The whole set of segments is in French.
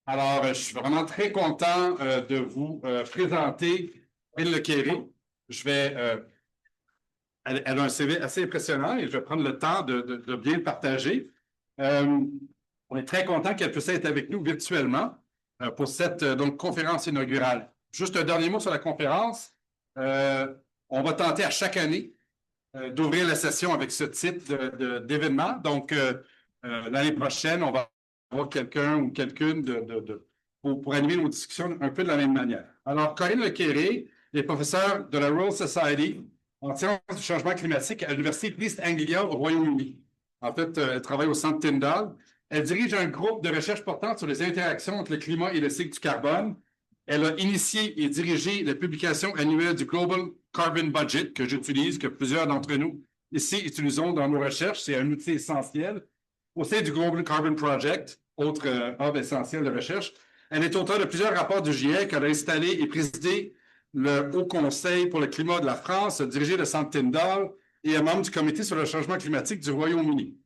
Je suis vraiment très content de vous présenter Corinne Lequéré. Je vais, elle a un CV assez impressionnant et je vais prendre le temps de bien le partager. Euh, on est très content qu'elle puisse être avec nous virtuellement pour cette conférence inaugurale. Juste un dernier mot sur la conférence. Euh, on va tenter à chaque année d'ouvrir la session avec ce type d'événement. L'année prochaine, on va avoir quelqu'un ou quelqu'une pour animer nos discussions un peu de la même manière. Alors, Corinne Lequéré est professeure de la Royal Society en sciences du changement climatique à l'Université d'East Anglia au Royaume-Uni. En fait, elle travaille au Centre Tyndall. Elle dirige un groupe de recherche portant sur les interactions entre le climat et le cycle du carbone. Elle a initié et dirigé la publication annuelle du Global Carbon Budget que j'utilise, que plusieurs d'entre nous ici utilisons dans nos recherches. C'est un outil essentiel. Au sein du Global Carbon Project, autre hub essentiel de recherche, elle est auteure de plusieurs rapports du GIEC. Elle a installé et présidé le Haut Conseil pour le climat de la France, a dirigé le Centre Tyndall et est membre du Comité sur le changement climatique du Royaume-Uni.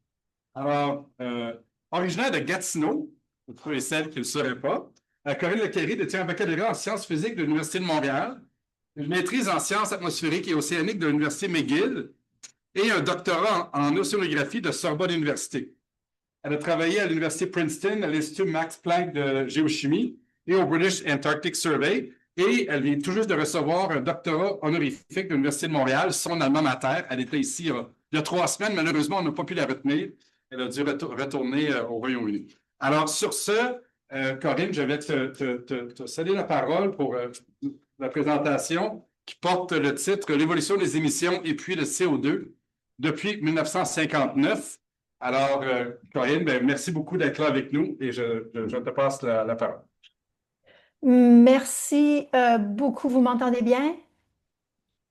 Originaire de Gatineau, pour ceux et celles qui ne le sauraient pas, Corinne Lequéré détient un baccalauréat en sciences physiques de l'Université de Montréal, une maîtrise en sciences atmosphériques et océaniques de l'Université McGill et un doctorat en océanographie de Sorbonne Université. Elle a travaillé à l'Université Princeton, à l'Institut Max Planck de géochimie et au British Antarctic Survey. Et elle vient tout juste de recevoir un doctorat honorifique de l'Université de Montréal, son alma mater. Elle était ici il y a 3 semaines. Malheureusement, on n'a pas pu la retenir. Elle a dû retourner au Royaume-Uni. Alors, sur ce, Corinne, je vais te céder la parole pour la présentation qui porte le titre « L'évolution des émissions et puis le CO2 depuis 1959 ». Corinne, merci beaucoup d'être là avec nous et je te passe la parole. Merci beaucoup. Vous m'entendez bien?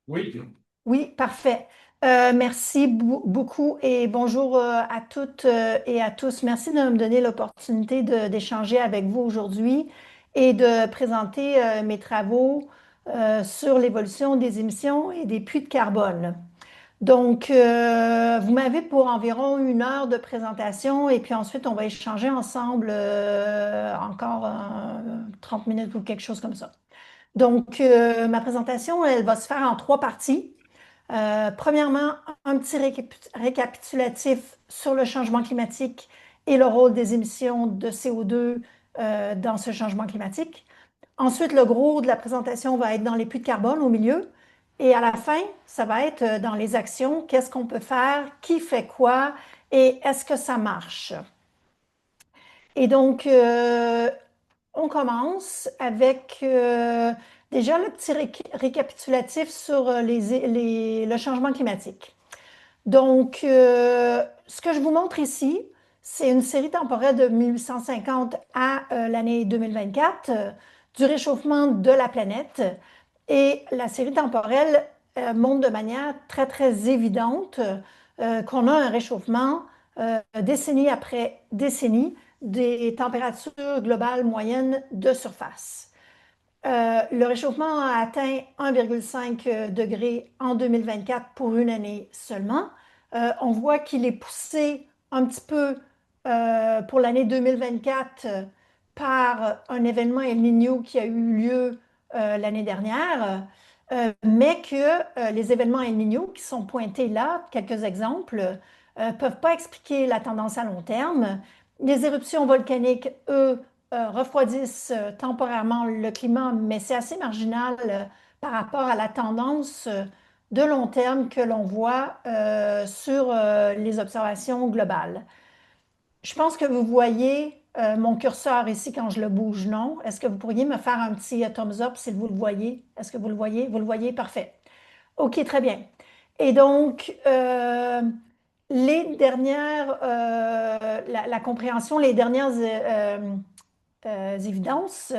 Oui. Oui, parfait. Merci beaucoup et bonjour à toutes et à tous. Merci de me donner l'opportunité d'échanger avec vous aujourd'hui et de présenter mes travaux sur l'évolution des émissions et des puits de carbone. Donc, vous m'avez pour environ 1 heure de présentation et puis ensuite, on va échanger ensemble encore 30 minutes ou quelque chose comme ça. Donc, ma présentation, elle va se faire en 3 parties. Premièrement, un petit récapitulatif sur le changement climatique et le rôle des émissions de CO2 dans ce changement climatique. Ensuite, le gros de la présentation va être dans les puits de carbone au milieu. Et à la fin, ça va être dans les actions, qu'est-ce qu'on peut faire, qui fait quoi et est-ce que ça marche. Et donc, on commence avec déjà le petit récapitulatif sur le changement climatique. Donc, ce que je vous montre ici, c'est une série temporelle de 1850 à l'année 2024 du réchauffement de la planète. Et la série temporelle montre de manière très, très évidente qu'on a un réchauffement décennie après décennie des températures globales moyennes de surface. Le réchauffement a atteint 1,5 degré en 2024 pour une année seulement. On voit qu'il est poussé un petit peu pour l'année 2024 par un événement El Niño qui a eu lieu l'année dernière, mais que les événements El Niño qui sont pointés là, quelques exemples, ne peuvent pas expliquer la tendance à long terme. Les éruptions volcaniques, eux, refroidissent temporairement le climat, mais c'est assez marginal par rapport à la tendance de long terme que l'on voit sur les observations globales. Je pense que vous voyez mon curseur ici quand je le bouge, non? Est-ce que vous pourriez me faire un petit thumbs up si vous le voyez? Est-ce que vous le voyez? Vous le voyez? Parfait. OK, très bien. Et donc, les dernières, la compréhension, les dernières évidences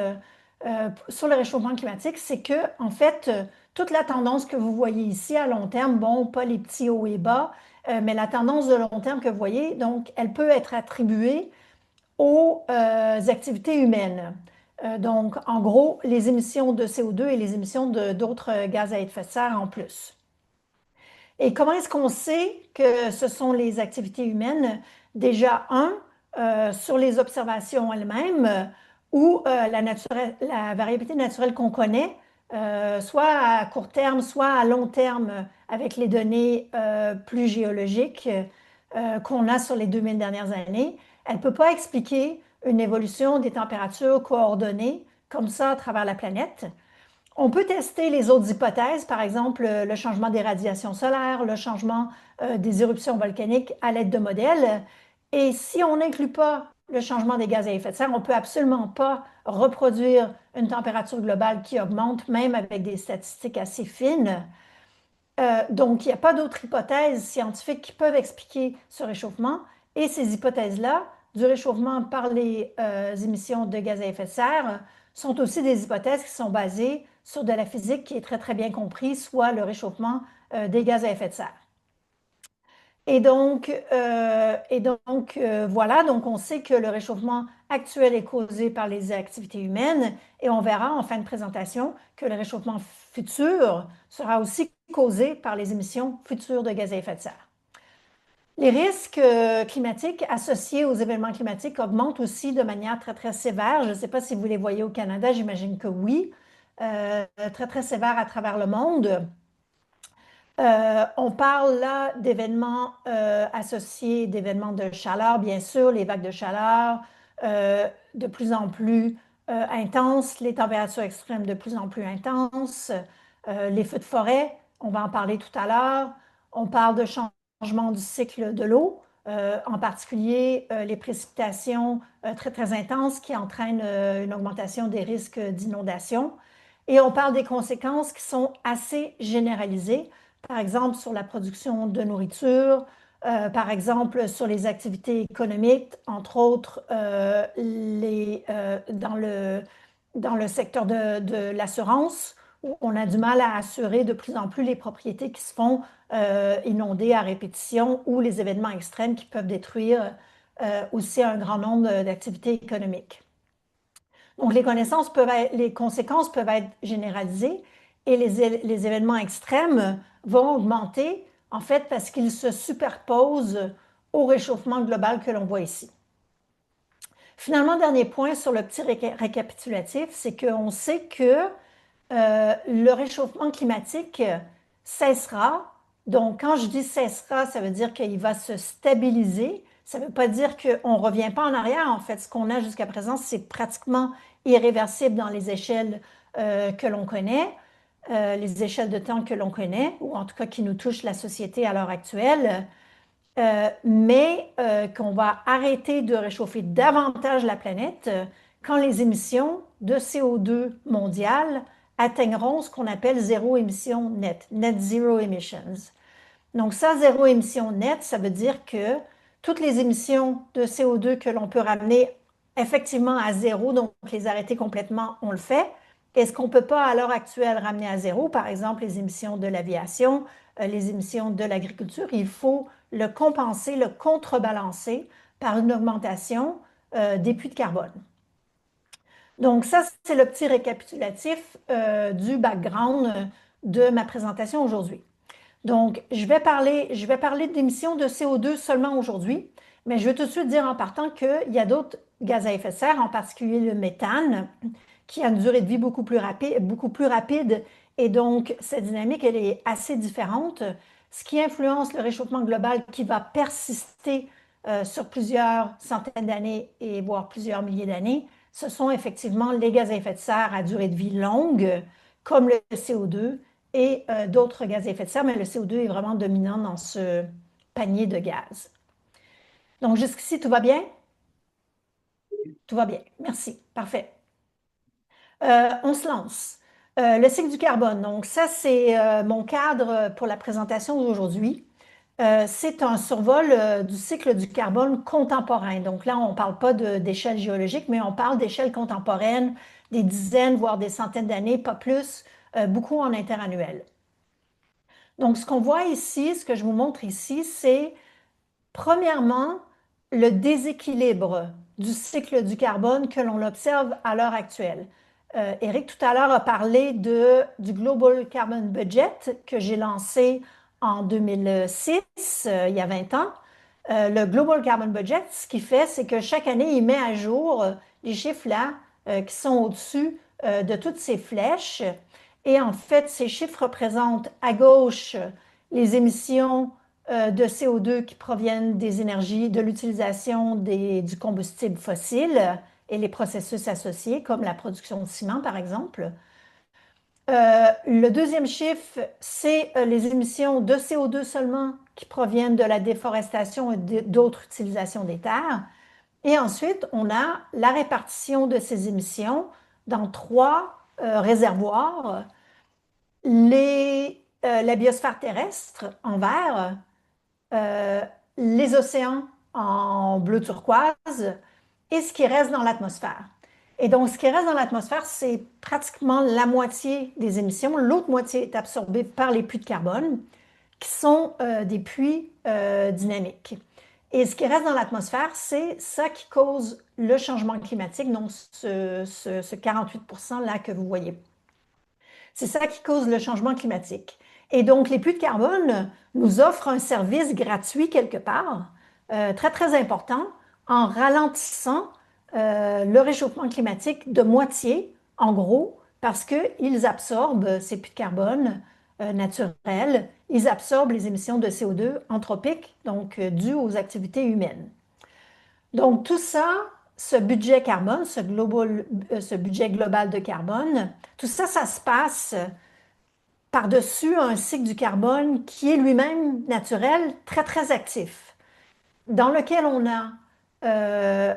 sur le réchauffement climatique, c'est que, en fait, toute la tendance que vous voyez ici à long terme, bon, pas les petits hauts et bas, mais la tendance de long terme que vous voyez, donc, elle peut être attribuée aux activités humaines. Donc, en gros, les émissions de CO2 et les émissions d'autres gaz à effet de serre en plus. Et comment est-ce qu'on sait que ce sont les activités humaines? Déjà, sur les observations elles-mêmes, ou la variabilité naturelle qu'on connaît, soit à court terme, soit à long terme, avec les données plus géologiques qu'on a sur les 2000 dernières années, elle ne peut pas expliquer une évolution des températures coordonnées comme ça à travers la planète. On peut tester les autres hypothèses, par exemple le changement des radiations solaires, le changement des éruptions volcaniques à l'aide de modèles. Et si on n'inclut pas le changement des gaz à effet de serre, on ne peut absolument pas reproduire une température globale qui augmente, même avec des statistiques assez fines. Donc, il n'y a pas d'autres hypothèses scientifiques qui peuvent expliquer ce réchauffement. Et ces hypothèses-là, du réchauffement par les émissions de gaz à effet de serre, sont aussi des hypothèses qui sont basées sur de la physique qui est très, très bien comprise, soit le réchauffement des gaz à effet de serre. Voilà, donc on sait que le réchauffement actuel est causé par les activités humaines et on verra en fin de présentation que le réchauffement futur sera aussi causé par les émissions futures de gaz à effet de serre. Les risques climatiques associés aux événements climatiques augmentent aussi de manière très, très sévère. Je ne sais pas si vous les voyez au Canada, j'imagine que oui. Très, très sévère à travers le monde. On parle là d'événements associés, d'événements de chaleur, bien sûr, les vagues de chaleur de plus en plus intenses, les températures extrêmes de plus en plus intenses, les feux de forêt, on va en parler tout à l'heure. On parle de changement du cycle de l'eau, en particulier les précipitations très, très intenses qui entraînent une augmentation des risques d'inondation. Et on parle des conséquences qui sont assez généralisées, par exemple sur la production de nourriture, par exemple sur les activités économiques, entre autres dans le secteur de l'assurance, où on a du mal à assurer de plus en plus les propriétés qui se font inonder à répétition ou les événements extrêmes qui peuvent détruire aussi un grand nombre d'activités économiques. Donc, les conséquences peuvent être généralisées et les événements extrêmes vont augmenter, en fait, parce qu'ils se superposent au réchauffement global que l'on voit ici. Finalement, dernier point sur le petit récapitulatif, c'est qu'on sait que le réchauffement climatique cessera. Donc, quand je dis cessera, ça veut dire qu'il va se stabiliser. Ça ne veut pas dire qu'on ne revient pas en arrière. En fait, ce qu'on a jusqu'à présent, c'est pratiquement irréversible dans les échelles que l'on connaît, les échelles de temps que l'on connaît, ou en tout cas qui nous touchent la société à l'heure actuelle. Mais qu'on va arrêter de réchauffer davantage la planète quand les émissions de CO2 mondiales atteindront ce qu'on appelle zéro émission net, net zero emissions. Donc ça, zéro émission nette, ça veut dire que toutes les émissions de CO2 que l'on peut ramener effectivement à zéro, donc les arrêter complètement, on le fait. Est-ce qu'on ne peut pas à l'heure actuelle ramener à zéro, par exemple, les émissions de l'aviation, les émissions de l'agriculture? Il faut le compenser, le contrebalancer par une augmentation des puits de carbone. Donc ça, c'est le petit récapitulatif du background de ma présentation aujourd'hui. Donc, je vais parler d'émissions de CO2 seulement aujourd'hui, mais je vais tout de suite dire en partant qu'il y a d'autres gaz à effet de serre, en particulier le méthane, qui a une durée de vie beaucoup plus rapide, et donc cette dynamique, elle est assez différente, ce qui influence le réchauffement global qui va persister sur plusieurs centaines d'années et voire plusieurs milliers d'années. Ce sont effectivement les gaz à effet de serre à durée de vie longue, comme le CO2 et d'autres gaz à effet de serre, mais le CO2 est vraiment dominant dans ce panier de gaz. Donc, jusqu'ici, tout va bien? Tout va bien. Merci. Parfait. On se lance. Le cycle du carbone. Donc, ça, c'est mon cadre pour la présentation d'aujourd'hui. C'est un survol du cycle du carbone contemporain. Donc là, on ne parle pas d'échelle géologique, mais on parle d'échelle contemporaine, des dizaines, voire des centaines d'années, pas plus, beaucoup en interannuel. Donc, ce qu'on voit ici, ce que je vous montre ici, c'est premièrement le déséquilibre du cycle du carbone que l'on observe à l'heure actuelle. Éric, tout à l'heure, a parlé du Global Carbon Budget que j'ai lancé en 2006, il y a 20 ans. Le Global Carbon Budget, ce qu'il fait, c'est que chaque année, il met à jour les chiffres là qui sont au-dessus de toutes ces flèches. Et en fait, ces chiffres représentent à gauche les émissions de CO2 qui proviennent des énergies, de l'utilisation du combustible fossile et les processus associés, comme la production de ciment, par exemple. Le deuxième chiffre, c'est les émissions de CO2 seulement qui proviennent de la déforestation et d'autres utilisations des terres. Et ensuite, on a la répartition de ces émissions dans trois réservoirs. La biosphère terrestre en vert, euh, les océans en bleu turquoise et ce qui reste dans l'atmosphère. Et donc, ce qui reste dans l'atmosphère, c'est pratiquement la moitié des émissions. L'autre moitié est absorbée par les puits de carbone, qui sont des puits dynamiques. Et ce qui reste dans l'atmosphère, c'est ça qui cause le changement climatique, donc ce 48%-là que vous voyez. C'est ça qui cause le changement climatique. Et donc, les puits de carbone nous offrent un service gratuit quelque part, très, très important, en ralentissant le réchauffement climatique de moitié, en gros, parce qu'ils absorbent ces puits de carbone naturels, ils absorbent les émissions de CO2 anthropiques, donc dues aux activités humaines. Donc, tout ça, ce budget carbone, ce budget global de carbone, tout ça, ça se passe par-dessus un cycle du carbone qui est lui-même naturel, très, très actif, dans lequel on a euh,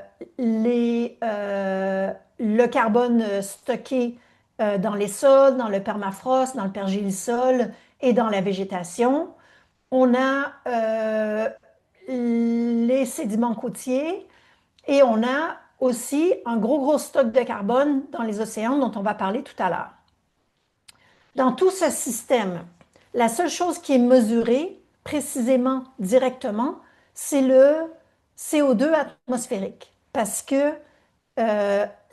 le carbone stocké dans les sols, dans le permafrost, dans le pergélisol et dans la végétation. On a les sédiments côtiers et on a aussi un gros, gros stock de carbone dans les océans dont on va parler tout à l'heure. Dans tout ce système, la seule chose qui est mesurée précisément, directement, c'est le CO2 atmosphérique. Parce que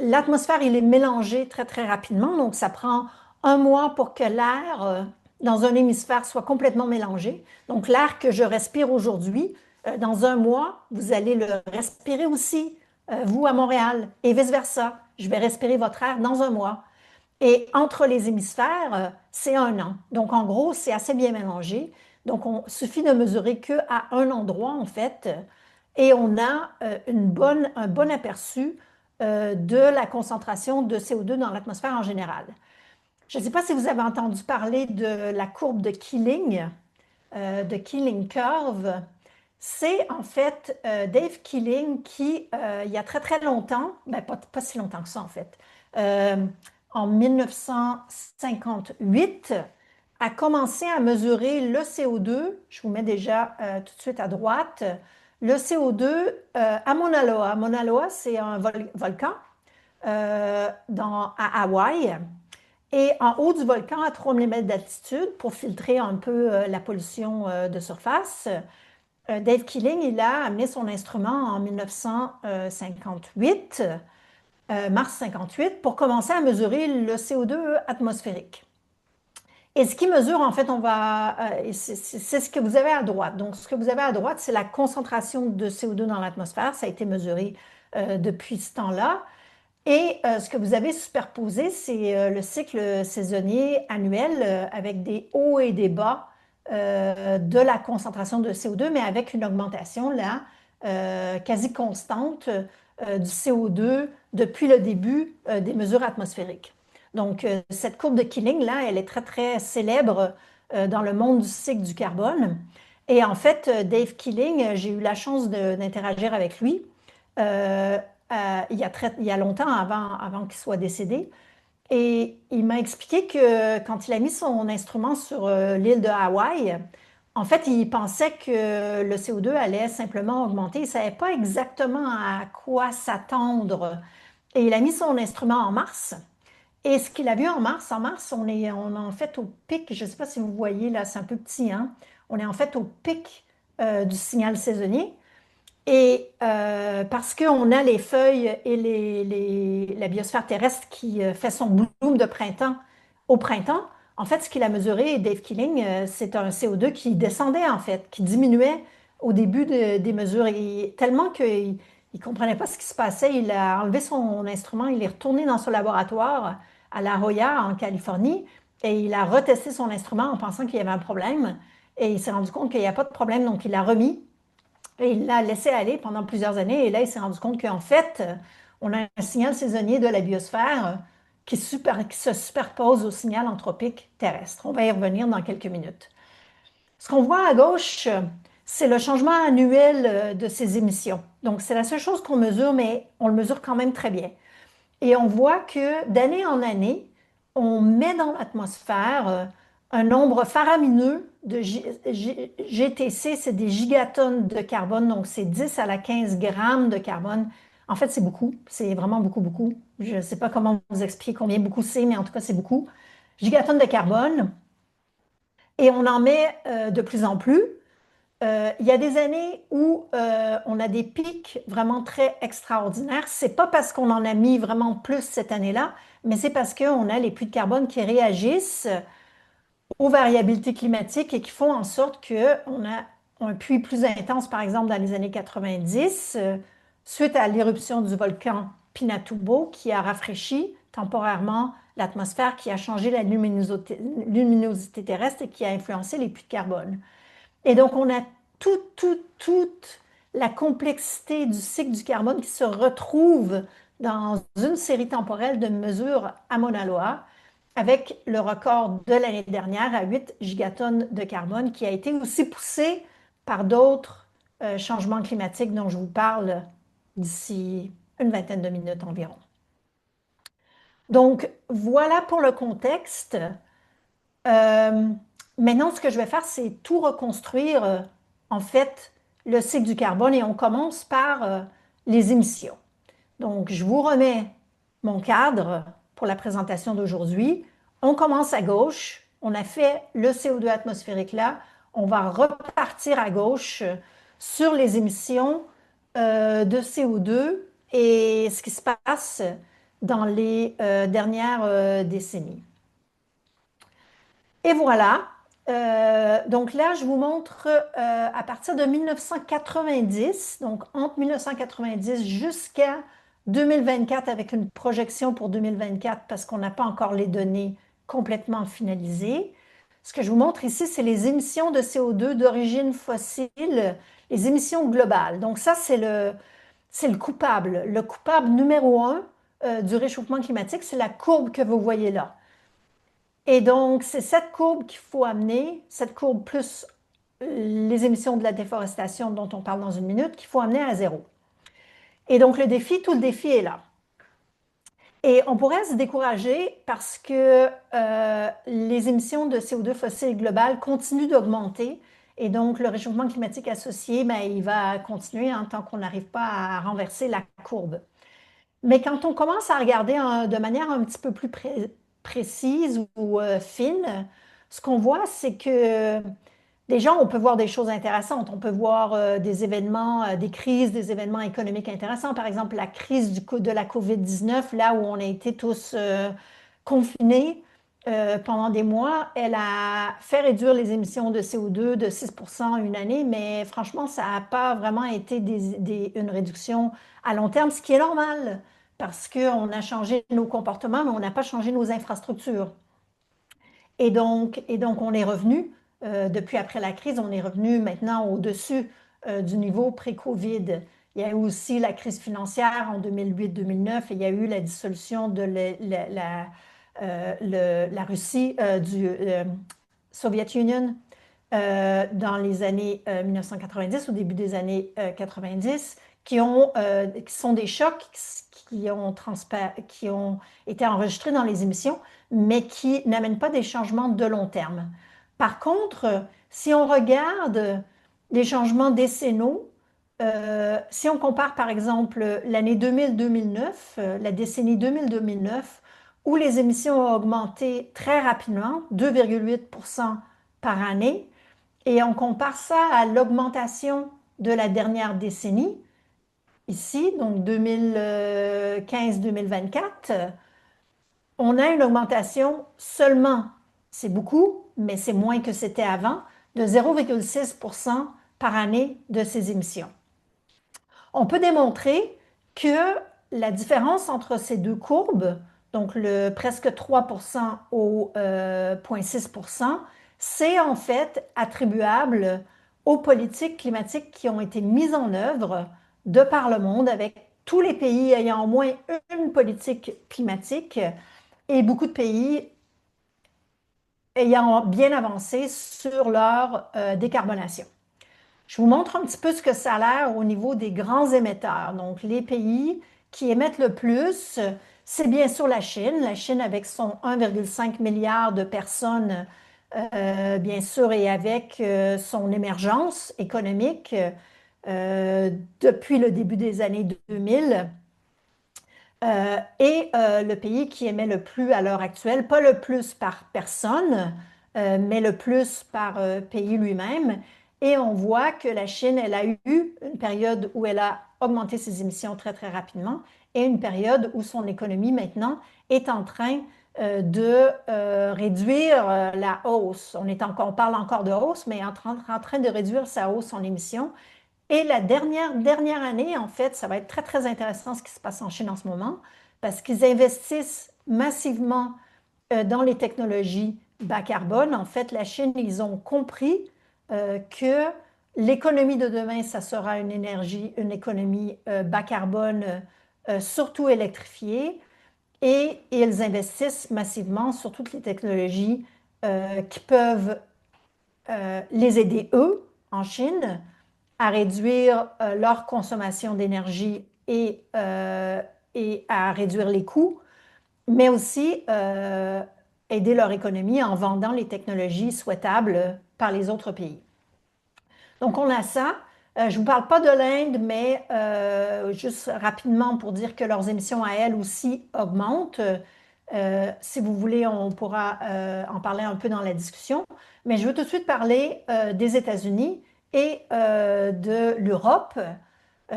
l'atmosphère, il est mélangé très, très rapidement. Donc, ça prend un mois pour que l'air dans un hémisphère soit complètement mélangé. Donc, l'air que je respire aujourd'hui, dans un mois, vous allez le respirer aussi, vous à Montréal, et vice-versa. Je vais respirer votre air dans un mois. Et entre les hémisphères, c'est un an. Donc, en gros, c'est assez bien mélangé. Donc, il suffit de mesurer qu'à un endroit, en fait, et on a un bon aperçu de la concentration de CO2 dans l'atmosphère en général. Je ne sais pas si vous avez entendu parler de la courbe de Keeling Curve. C'est en fait Dave Keeling qui, il y a très très longtemps, ben pas si longtemps que ça en fait, en 1958, a commencé à mesurer le CO2. Je vous mets déjà tout de suite à droite. Le CO2 à Mauna Loa. Mauna Loa, c'est un volcan à Hawaï. Et en haut du volcan, à 3000 mètres d'altitude, pour filtrer un peu la pollution de surface, Dave Keeling, il a amené son instrument en 1958, mars 58, pour commencer à mesurer le CO2 atmosphérique. Et ce qui mesure, en fait, c'est ce que vous avez à droite. Donc, ce que vous avez à droite, c'est la concentration de CO2 dans l'atmosphère. Ça a été mesuré depuis ce temps-là. Et ce que vous avez superposé, c'est le cycle saisonnier annuel avec des hauts et des bas de la concentration de CO2, mais avec une augmentation là quasi constante du CO2 depuis le début des mesures atmosphériques. Donc, cette courbe de Keeling, là, elle est très, très célèbre dans le monde du cycle du carbone. Et en fait, Dave Keeling, j'ai eu la chance d'interagir avec lui il y a longtemps, avant qu'il soit décédé. Et il m'a expliqué que quand il a mis son instrument sur l'île de Hawaï, en fait, il pensait que le CO2 allait simplement augmenter. Il ne savait pas exactement à quoi s'attendre. Et il a mis son instrument en mars. Et ce qu'il a vu en mars, on est en fait au pic, je ne sais pas si vous voyez là, c'est un peu petit, hein? On est en fait au pic du signal saisonnier. Et parce qu'on a les feuilles et la biosphère terrestre qui fait son bloom de printemps au printemps, en fait, ce qu'il a mesuré, Dave Keeling, c'est un CO2 qui descendait, en fait, qui diminuait au début des mesures, tellement qu'il Il ne comprenait pas ce qui se passait. Il a enlevé son instrument, il est retourné dans son laboratoire à La Jolla, en Californie, et il a retesté son instrument en pensant qu'il y avait un problème. Et il s'est rendu compte qu'il n'y a pas de problème, donc il l'a remis et il l'a laissé aller pendant plusieurs années. Et là, il s'est rendu compte qu'en fait, on a un signal saisonnier de la biosphère qui se superpose au signal anthropique terrestre. On va y revenir dans quelques minutes. Ce qu'on voit à gauche, c'est le changement annuel de ces émissions. Donc, c'est la seule chose qu'on mesure, mais on le mesure quand même très bien. Et on voit que d'année en année, on met dans l'atmosphère un nombre faramineux de GTC, c'est des gigatonnes de carbone, donc c'est 10 à la 15 grammes de carbone. En fait, c'est beaucoup, c'est vraiment beaucoup, beaucoup. Je ne sais pas comment vous expliquer combien beaucoup c'est, mais en tout cas, c'est beaucoup. Gigatonnes de carbone, et on en met de plus en plus. Il y a des années où on a des pics vraiment très extraordinaires. C'est pas parce qu'on en a mis vraiment plus cette année-là, mais c'est parce qu'on a les puits de carbone qui réagissent aux variabilités climatiques et qui font en sorte qu'on a un puits plus intense, par exemple, dans les années 90, suite à l'éruption du volcan Pinatubo, qui a rafraîchi temporairement l'atmosphère, qui a changé la luminosité terrestre et qui a influencé les puits de carbone. Et donc, on a toute la complexité du cycle du carbone qui se retrouve dans une série temporelle de mesures à Mauna Loa, avec le record de l'année dernière à 8 gigatonnes de carbone, qui a été aussi poussé par d'autres changements climatiques dont je vous parle d'ici une vingtaine de minutes environ. Donc, voilà pour le contexte. Euh, Maintenant, ce que je vais faire, c'est tout reconstruire, en fait, le cycle du carbone et on commence par les émissions. Donc, je vous remets mon cadre pour la présentation d'aujourd'hui. On commence à gauche. On a fait le CO2 atmosphérique là. On va repartir à gauche sur les émissions de CO2 et ce qui se passe dans les dernières décennies. Et voilà. Donc là, je vous montre à partir de 1990, donc entre 1990 jusqu'à 2024 avec une projection pour 2024 parce qu'on n'a pas encore les données complètement finalisées. Ce que je vous montre ici, c'est les émissions de CO2 d'origine fossile, les émissions globales. Donc ça, c'est le coupable. Le coupable numéro un du réchauffement climatique, c'est la courbe que vous voyez là. Et donc, c'est cette courbe qu'il faut amener, cette courbe plus les émissions de la déforestation dont on parle dans une minute, qu'il faut amener à zéro. Et donc, tout le défi est là. Et on pourrait se décourager parce que les émissions de CO2 fossile globales continuent d'augmenter. Et donc, le réchauffement climatique associé, ben, il va continuer tant qu'on n'arrive pas à renverser la courbe. Mais quand on commence à regarder de manière un petit peu plus précise ou fine, ce qu'on voit, c'est que déjà, on peut voir des choses intéressantes. On peut voir des événements, des crises, des événements économiques intéressants. Par exemple, la crise de la COVID-19, là où on a été tous confinés pendant des mois, elle a fait réduire les émissions de CO2 de 6% une année, mais franchement, ça n'a pas vraiment été une réduction à long terme, ce qui est normal parce qu'on a changé nos comportements, mais on n'a pas changé nos infrastructures. Et donc on est revenu, depuis après la crise, on est revenu maintenant au-dessus du niveau pré-COVID. Il y a eu aussi la crise financière en 2008-2009 et il y a eu la dissolution de la Russie, du Soviet Union dans les années 1990, au début des années 90, qui sont des chocs qui ont été enregistrés dans les émissions, mais qui n'amènent pas des changements de long terme. Par contre, si on regarde les changements décennaux, si on compare par exemple l'année 2000-2009, la décennie 2000-2009, où les émissions ont augmenté très rapidement, 2,8% par année, et on compare ça à l'augmentation de la dernière décennie, ici, donc 2015-2024, on a une augmentation seulement, c'est beaucoup, mais c'est moins que c'était avant, de 0,6% par année de ces émissions. On peut démontrer que la différence entre ces deux courbes, donc le presque 3% au 0,6%, c'est en fait attribuable aux politiques climatiques qui ont été mises en œuvre de par le monde avec tous les pays ayant au moins une politique climatique et beaucoup de pays ayant bien avancé sur leur décarbonation. Je vous montre un petit peu ce que ça a l'air au niveau des grands émetteurs. Donc, les pays qui émettent le plus, c'est bien sûr la Chine. La Chine avec son 1,5 milliard de personnes, bien sûr, et avec son émergence économique depuis le début des années 2000. Le pays qui émet le plus à l'heure actuelle, pas le plus par personne, mais le plus par pays lui-même. Et on voit que la Chine, elle a eu une période où elle a augmenté ses émissions très, très rapidement et une période où son économie maintenant est en train de réduire la hausse. On parle encore de hausse, mais en train de réduire sa hausse en émissions. Et la dernière année, en fait, ça va être très, très intéressant ce qui se passe en Chine en ce moment, parce qu'ils investissent massivement dans les technologies bas carbone. En fait, la Chine, ils ont compris que l'économie de demain, ça sera une économie bas carbone, surtout électrifiée, et ils investissent massivement sur toutes les technologies qui peuvent les aider, eux, en Chine, à réduire leur consommation d'énergie et à réduire les coûts, mais aussi aider leur économie en vendant les technologies souhaitables par les autres pays. Donc, on a ça. Je ne vous parle pas de l'Inde, mais juste rapidement pour dire que leurs émissions à elles aussi augmentent. Si vous voulez, on pourra en parler un peu dans la discussion. Mais je veux tout de suite parler des États-Unis et de l'Europe,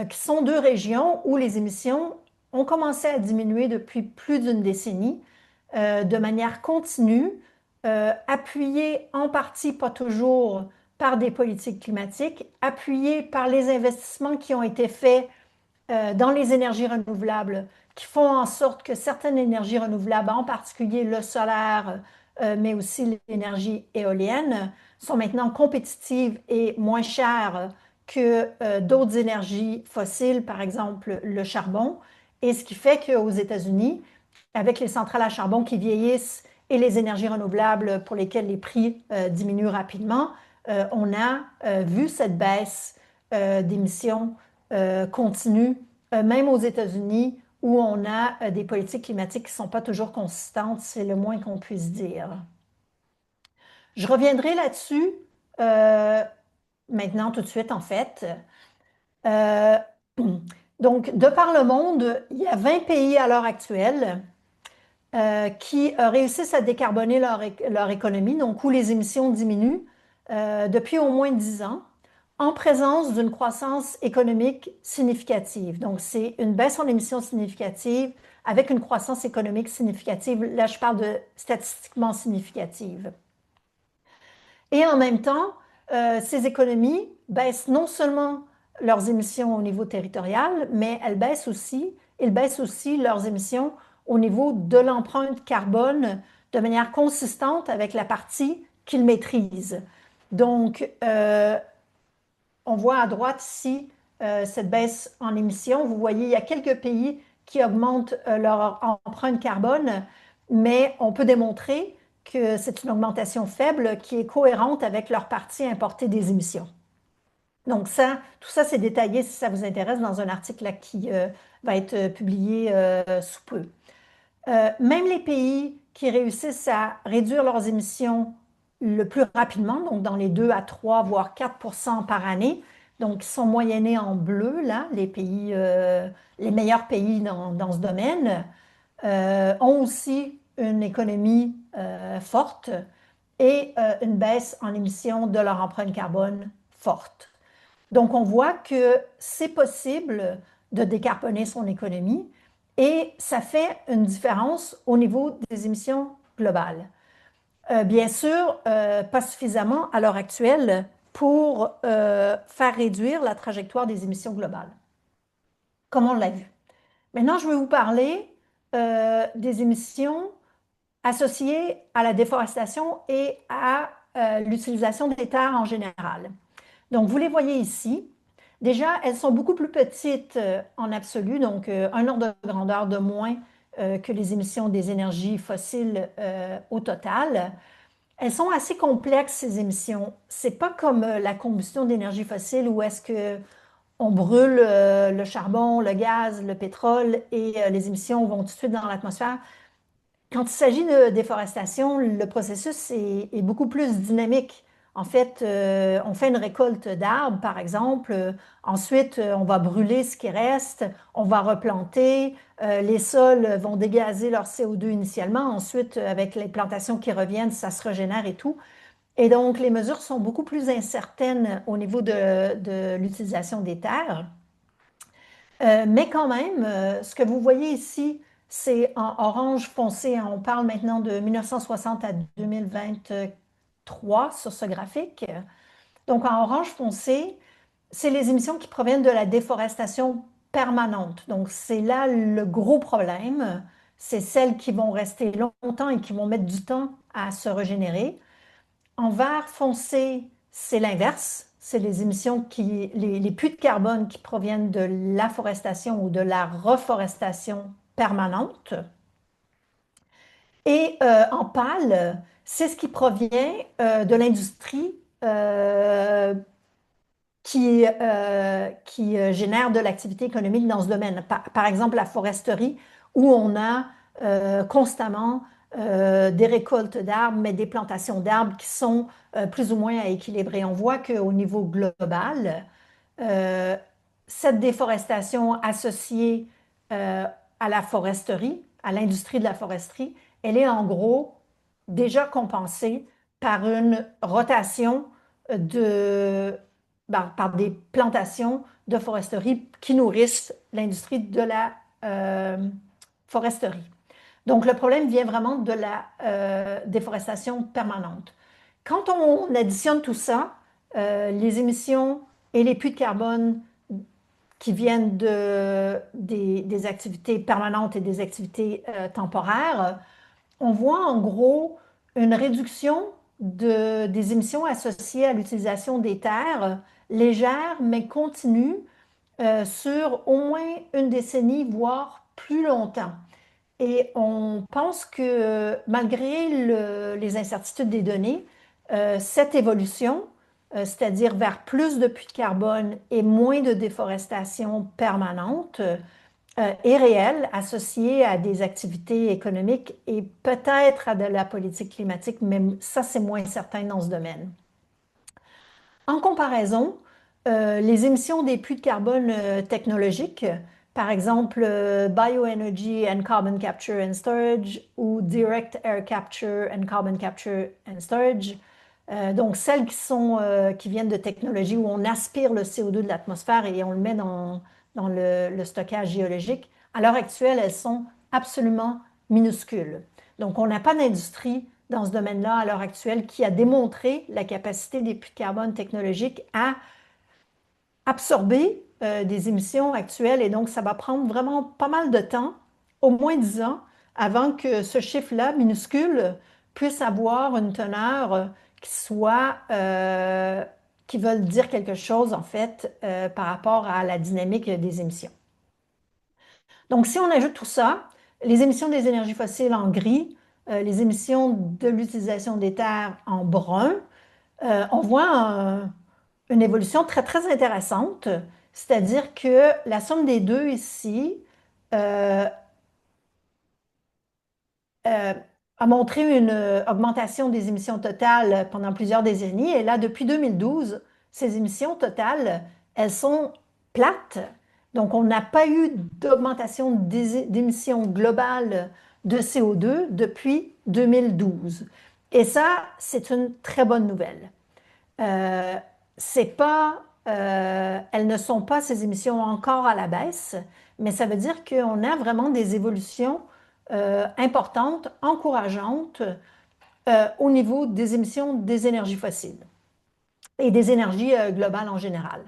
qui sont deux régions où les émissions ont commencé à diminuer depuis plus d'une décennie de manière continue, appuyées en partie, pas toujours, par des politiques climatiques, appuyées par les investissements qui ont été faits dans les énergies renouvelables, qui font en sorte que certaines énergies renouvelables, en particulier le solaire, mais aussi l'énergie éolienne, sont maintenant compétitives et moins chères que d'autres énergies fossiles, par exemple le charbon. Et ce qui fait qu'aux États-Unis, avec les centrales à charbon qui vieillissent et les énergies renouvelables pour lesquelles les prix diminuent rapidement, on a vu cette baisse d'émissions continue, même aux États-Unis, où on a des politiques climatiques qui ne sont pas toujours consistantes, c'est le moins qu'on puisse dire. Je reviendrai là-dessus maintenant tout de suite, en fait. Euh, donc, de par le monde, il y a 20 pays à l'heure actuelle qui réussissent à décarboner leur économie, donc où les émissions diminuent depuis au moins 10 ans, en présence d'une croissance économique significative. Donc, c'est une baisse en émissions significative avec une croissance économique significative. Là, je parle de statistiquement significative. Et en même temps, ces économies baissent non seulement leurs émissions au niveau territorial, mais ils baissent aussi leurs émissions au niveau de l'empreinte carbone de manière consistante avec la partie qu'ils maîtrisent. Donc, on voit à droite ici cette baisse en émissions. Vous voyez, il y a quelques pays qui augmentent leur empreinte carbone, mais on peut démontrer que c'est une augmentation faible qui est cohérente avec leur partie importée des émissions. Donc ça, tout ça, c'est détaillé si ça vous intéresse dans un article là, qui va être publié sous peu. Même les pays qui réussissent à réduire leurs émissions le plus rapidement, donc dans les 2 à 3, voire 4% par année, donc qui sont moyennés en bleu, là, les pays, les meilleurs pays dans ce domaine, ont aussi une économie forte et une baisse en émissions de leur empreinte carbone forte. Donc, on voit que c'est possible de décarboner son économie et ça fait une différence au niveau des émissions globales. Bien sûr, pas suffisamment à l'heure actuelle pour faire réduire la trajectoire des émissions globales. comme on l'a vu. Maintenant, je vais vous parler des émissions associées à la déforestation et à l'utilisation des terres en général. Donc, vous les voyez ici. Déjà, elles sont beaucoup plus petites en absolu, donc un ordre de grandeur de moins que les émissions des énergies fossiles au total. Elles sont assez complexes, ces émissions. C'est pas comme la combustion d'énergie fossile où est-ce que on brûle le charbon, le gaz, le pétrole et les émissions vont tout de suite dans l'atmosphère. Quand il s'agit de déforestation, le processus est beaucoup plus dynamique. En fait, on fait une récolte d'arbres, par exemple. Ensuite, on va brûler ce qui reste. On va replanter. Les sols vont dégazer leur CO2 initialement. Ensuite, avec les plantations qui reviennent, ça se régénère et tout. Et donc, les mesures sont beaucoup plus incertaines au niveau de l'utilisation des terres. Mais quand même, ce que vous voyez ici, c'est en orange foncé. On parle maintenant de 1960 à 2023 sur ce graphique. Donc, en orange foncé, c'est les émissions qui proviennent de la déforestation permanente. Donc, c'est là le gros problème. C'est celles qui vont rester longtemps et qui vont mettre du temps à se régénérer. En vert foncé, c'est l'inverse. C'est les émissions les puits de carbone qui proviennent de l'afforestation ou de la reforestation permanente. Et en pâle, c'est ce qui provient de l'industrie qui génère de l'activité économique dans ce domaine. Par exemple, la foresterie, où on a constamment des récoltes d'arbres, mais des plantations d'arbres qui sont plus ou moins à équilibrer. On voit qu'au niveau global, euh, cette déforestation associée à la foresterie, à l'industrie de la foresterie, elle est en gros déjà compensée par une rotation par des plantations de foresterie qui nourrissent l'industrie de la foresterie. Donc, le problème vient vraiment de la déforestation permanente. Quand on additionne tout ça, les émissions et les puits de carbone qui viennent des activités permanentes et des activités temporaires, on voit en gros une réduction des émissions associées à l'utilisation des terres légère mais continue sur au moins une décennie, voire plus longtemps. Et on pense que malgré les incertitudes des données, cette évolution, c'est-à-dire vers plus de puits de carbone et moins de déforestation permanente, est réelle, associée à des activités économiques et peut-être à de la politique climatique, mais ça, c'est moins certain dans ce domaine. En comparaison, les émissions des puits de carbone technologiques, par exemple Bioenergy and Carbon Capture and Storage ou Direct Air Capture and Carbon Capture and Storage, donc celles qui viennent de technologies où on aspire le CO2 de l'atmosphère et on le met dans le stockage géologique, à l'heure actuelle, elles sont absolument minuscules. Donc, on n'a pas d'industrie dans ce domaine-là à l'heure actuelle qui a démontré la capacité des puits de carbone technologiques à absorber des émissions actuelles. Et donc, ça va prendre vraiment pas mal de temps, au moins 10 ans, avant que ce chiffre-là, minuscule, puisse avoir une teneur qui veulent dire quelque chose, en fait, par rapport à la dynamique des émissions. Donc, si on ajoute tout ça, les émissions des énergies fossiles en gris, les émissions de l'utilisation des terres en brun, on voit une évolution très, très intéressante. C'est-à-dire que la somme des deux ici euh, euh, a montré une augmentation des émissions totales pendant plusieurs décennies. Et là, depuis 2012, ces émissions totales, elles sont plates. Donc, on n'a pas eu d'augmentation d'émissions globales de CO2 depuis 2012. Et ça, c'est une très bonne nouvelle. Euh, c'est pas, elles ne sont pas ces émissions encore à la baisse, mais ça veut dire qu'on a vraiment des évolutions importantes, encourageantes au niveau des émissions des énergies fossiles et des énergies globales en général.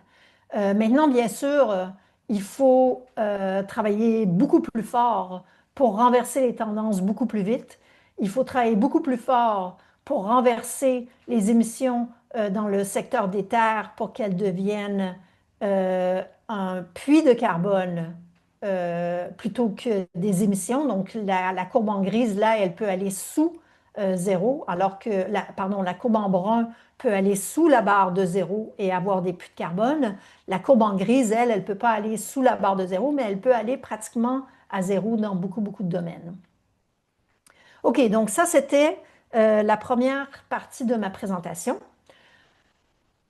Maintenant, bien sûr, il faut travailler beaucoup plus fort pour renverser les tendances beaucoup plus vite. Il faut travailler beaucoup plus fort pour renverser les émissions dans le secteur des terres pour qu'elles deviennent un puits de carbone plutôt que des émissions. Donc, la courbe en grise, là, elle peut aller sous zéro, alors que la courbe en brun peut aller sous la barre de zéro et avoir des puits de carbone. La courbe en grise, elle, elle ne peut pas aller sous la barre de zéro, mais elle peut aller pratiquement à zéro dans beaucoup, beaucoup de domaines. OK, donc ça, c'était la première partie de ma présentation.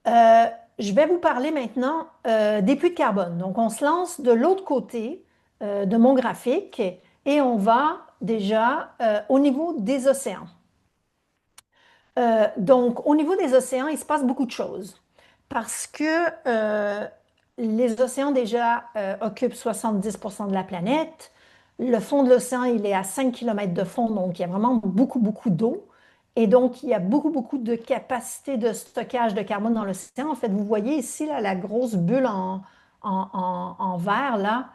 Euh, je vais vous parler maintenant des puits de carbone. Donc, on se lance de l'autre côté de mon graphique et on va déjà au niveau des océans. Donc, au niveau des océans, il se passe beaucoup de choses parce que les océans déjà occupent 70% de la planète. Le fond de l'océan, il est à 5 km de fond, donc il y a vraiment beaucoup, beaucoup d'eau. Et donc, il y a beaucoup, beaucoup de capacité de stockage de carbone dans l'océan. En fait, vous voyez ici là, la grosse bulle en vert, là,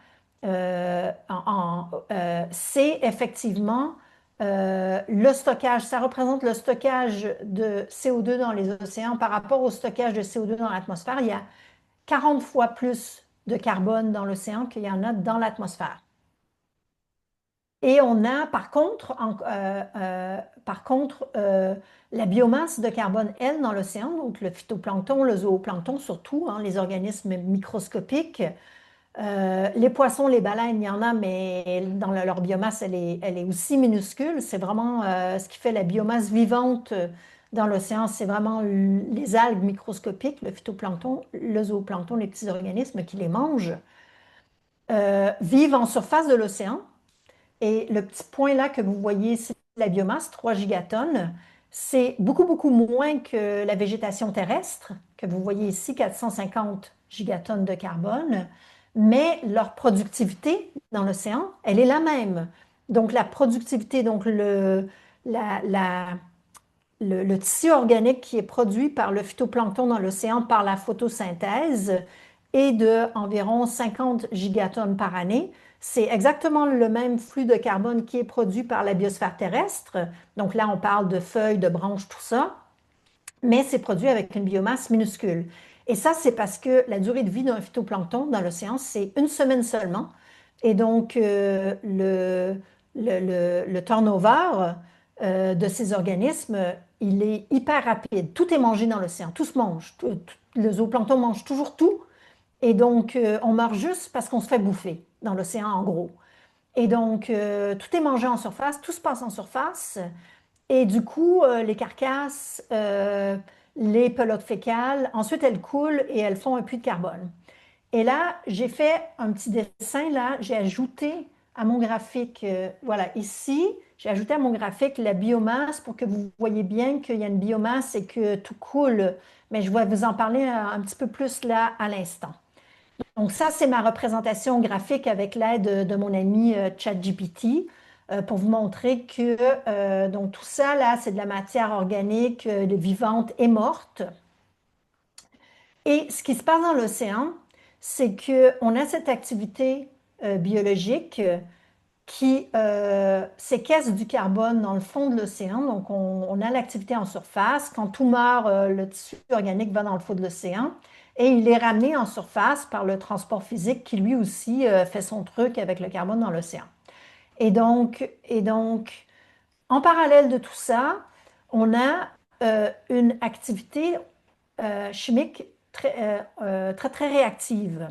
c'est effectivement le stockage, ça représente le stockage de CO2 dans les océans par rapport au stockage de CO2 dans l'atmosphère. Il y a 40 fois plus de carbone dans l'océan qu'il y en a dans l'atmosphère. Et on a par contre la biomasse de carbone, elle, dans l'océan, donc le phytoplancton, le zooplancton surtout, hein, les organismes microscopiques. Les poissons, les baleines, il y en a, mais dans leur biomasse, elle est aussi minuscule. C'est vraiment ce qui fait la biomasse vivante dans l'océan, c'est vraiment les algues microscopiques, le phytoplancton, le zooplancton, les petits organismes qui les mangent, vivent en surface de l'océan. Et le petit point là que vous voyez, c'est la biomasse, 3 gigatonnes. C'est beaucoup, beaucoup moins que la végétation terrestre, que vous voyez ici, 450 gigatonnes de carbone. Mais leur productivité dans l'océan, elle est la même. Donc la productivité, donc la, la- le tissu organique qui est produit par le phytoplancton dans l'océan par la photosynthèse est de environ 50 gigatonnes par année. C'est exactement le même flux de carbone qui est produit par la biosphère terrestre. Donc là, on parle de feuilles, de branches, tout ça, mais c'est produit avec une biomasse minuscule. Et ça, c'est parce que la durée de vie d'un phytoplancton dans l'océan, c'est une semaine seulement. Et donc, le turnover de ces organismes, il est hyper rapide. Tout est mangé dans l'océan, tout se mange. Le zooplancton mange toujours tout. Et donc, on meurt juste parce qu'on se fait bouffer dans l'océan, en gros. Et donc, tout est mangé en surface, tout se passe en surface. Et du coup, les carcasses, les pelotes fécales, ensuite elles coulent et elles font un puits de carbone. Et là, j'ai fait un petit dessin, là, j'ai ajouté à mon graphique, voilà, ici, j'ai ajouté à mon graphique la biomasse pour que vous voyez bien qu'il y a une biomasse et que tout coule. Mais je vais vous en parler un petit peu plus là à l'instant. Donc ça, c'est ma représentation graphique avec l'aide de mon ami ChatGPT pour vous montrer que donc tout ça, là, c'est de la matière organique vivante et morte. Et ce qui se passe dans l'océan, c'est qu'on a cette activité biologique qui séquestre du carbone dans le fond de l'océan. Donc, on a l'activité en surface. Quand tout meurt, le tissu organique va dans le fond de l'océan et il est ramené en surface par le transport physique qui lui aussi fait son truc avec le carbone dans l'océan. Et donc, en parallèle de tout ça, on a une activité chimique très, très réactive.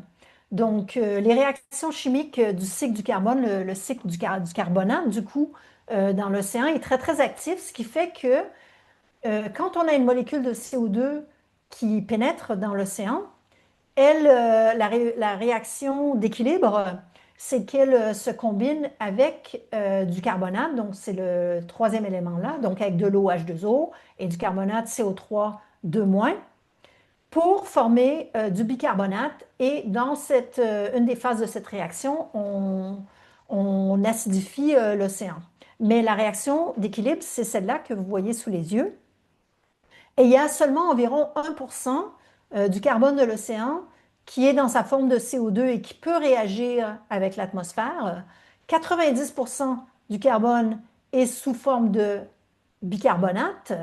Donc, les réactions chimiques du cycle du carbone, le cycle du carbonate, du coup, dans l'océan est très, très actif, ce qui fait que quand on a une molécule de CO2 qui pénètre dans l'océan, la réaction d'équilibre, c'est qu'elle se combine avec du carbonate, donc c'est le troisième élément là, donc avec de l'eau H2O et du carbonate CO3 2-, pour former du bicarbonate. Et dans une des phases de cette réaction, on acidifie l'océan. Mais la réaction d'équilibre, c'est celle-là que vous voyez sous les yeux. Et il y a seulement environ 1% du carbone de l'océan qui est dans sa forme de CO2 et qui peut réagir avec l'atmosphère. 90% du carbone est sous forme de bicarbonate.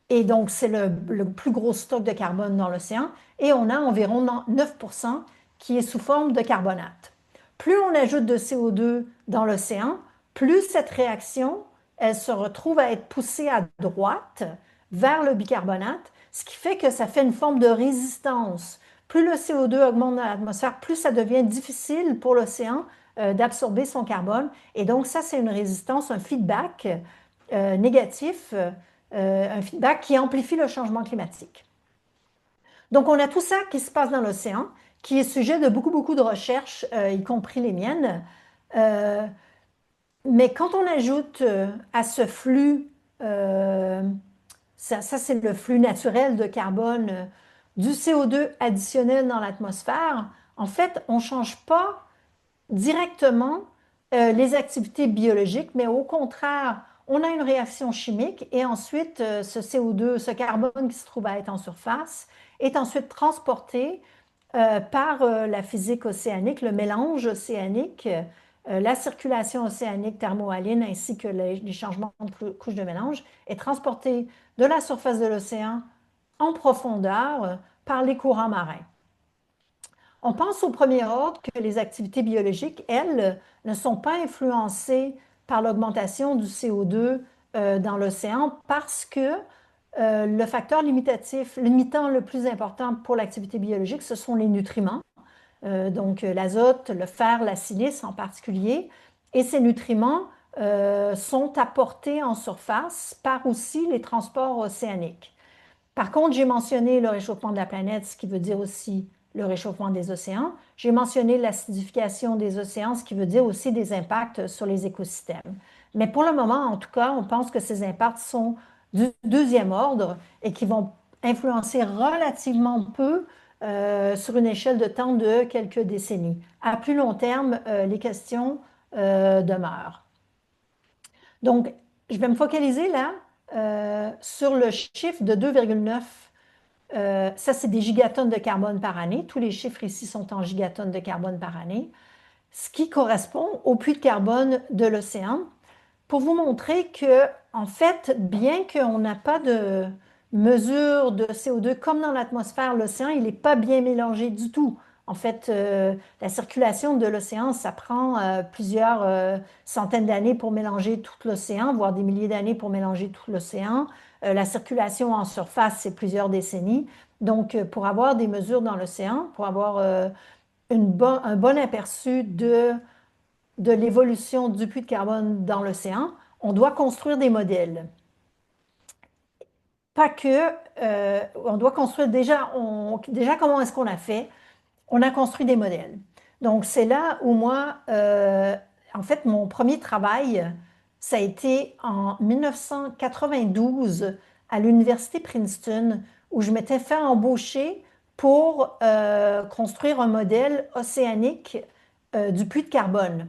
Et donc, c'est le plus gros stock de carbone dans l'océan. Et on a environ 9% qui est sous forme de carbonate. Plus on ajoute de CO2 dans l'océan, plus cette réaction, elle se retrouve à être poussée à droite vers le bicarbonate, ce qui fait que ça fait une forme de résistance. Plus le CO2 augmente dans l'atmosphère, plus ça devient difficile pour l'océan d'absorber son carbone. Et donc, ça, c'est une résistance, un feedback négatif, un feedback qui amplifie le changement climatique. Donc, on a tout ça qui se passe dans l'océan, qui est sujet de beaucoup, beaucoup de recherches, y compris les miennes. Mais quand on ajoute à ce flux, ça c'est le flux naturel de carbone, du CO2 additionnel dans l'atmosphère, en fait, on ne change pas directement les activités biologiques, mais au contraire, on a une réaction chimique et ensuite ce CO2, ce carbone qui se trouve à être en surface, est ensuite transporté par la physique océanique, le mélange océanique, la circulation océanique thermohaline ainsi que les changements de couche de mélange est transporté de la surface de l'océan en profondeur par les courants marins. On pense au premier ordre que les activités biologiques, elles, ne sont pas influencées par l'augmentation du CO2 dans l'océan parce que le facteur limitant le plus important pour l'activité biologique, ce sont les nutriments, donc l'azote, le fer, la silice en particulier. Et ces nutriments sont apportés en surface par aussi les transports océaniques. Par contre, j'ai mentionné le réchauffement de la planète, ce qui veut dire aussi le réchauffement des océans. J'ai mentionné l'acidification des océans, ce qui veut dire aussi des impacts sur les écosystèmes. Mais pour le moment, en tout cas, on pense que ces impacts sont du deuxième ordre et qui vont influencer relativement peu sur une échelle de temps de quelques décennies. À plus long terme, les questions demeurent. Donc, je vais me focaliser là sur le chiffre de 2,9. Ça, c'est des gigatonnes de carbone par année. Tous les chiffres ici sont en gigatonnes de carbone par année, ce qui correspond au puits de carbone de l'océan. Pour vous montrer que, en fait, bien qu'on n'a pas de mesure de CO2 comme dans l'atmosphère, l'océan, il n'est pas bien mélangé du tout. En fait, la circulation de l'océan, ça prend plusieurs centaines d'années pour mélanger tout l'océan, voire des milliers d'années pour mélanger tout l'océan. La circulation en surface, c'est plusieurs décennies. Donc, pour avoir des mesures dans l'océan, pour avoir un bon aperçu de l'évolution du puits de carbone dans l'océan, on doit construire des modèles. Pas que, on doit construire déjà comment est-ce qu'on a fait? On a construit des modèles. Donc, c'est là où moi, en fait, mon premier travail, ça a été en 1992 à l'université Princeton, où je m'étais fait embaucher pour construire un modèle océanique du puits de carbone.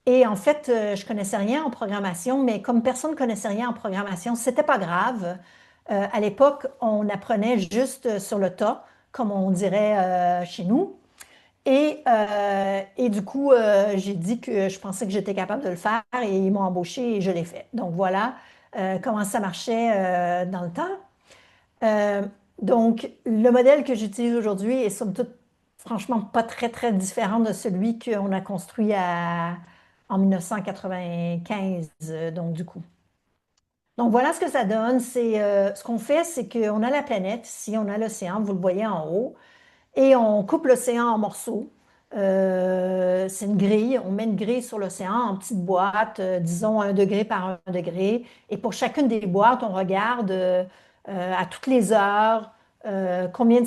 Et en fait, je connaissais rien en programmation, mais comme personne ne connaissait rien en programmation, c'était pas grave. À l'époque, on apprenait juste sur le tas, comme on dirait chez nous. Et du coup, j'ai dit que je pensais que j'étais capable de le faire et ils m'ont embauché et je l'ai fait. Donc voilà comment ça marchait dans le temps. Euh, donc, le modèle que j'utilise aujourd'hui est somme toute, franchement, pas très, très différent de celui qu'on a construit en 1995, donc du coup. Donc voilà ce que ça donne. Ce qu'on fait, c'est qu'on a la planète, ici on a l'océan, vous le voyez en haut, et on coupe l'océan en morceaux. C'est une grille, on met une grille sur l'océan en petites boîtes, disons 1 degré par 1 degré. Et pour chacune des boîtes, on regarde à toutes les heures combien de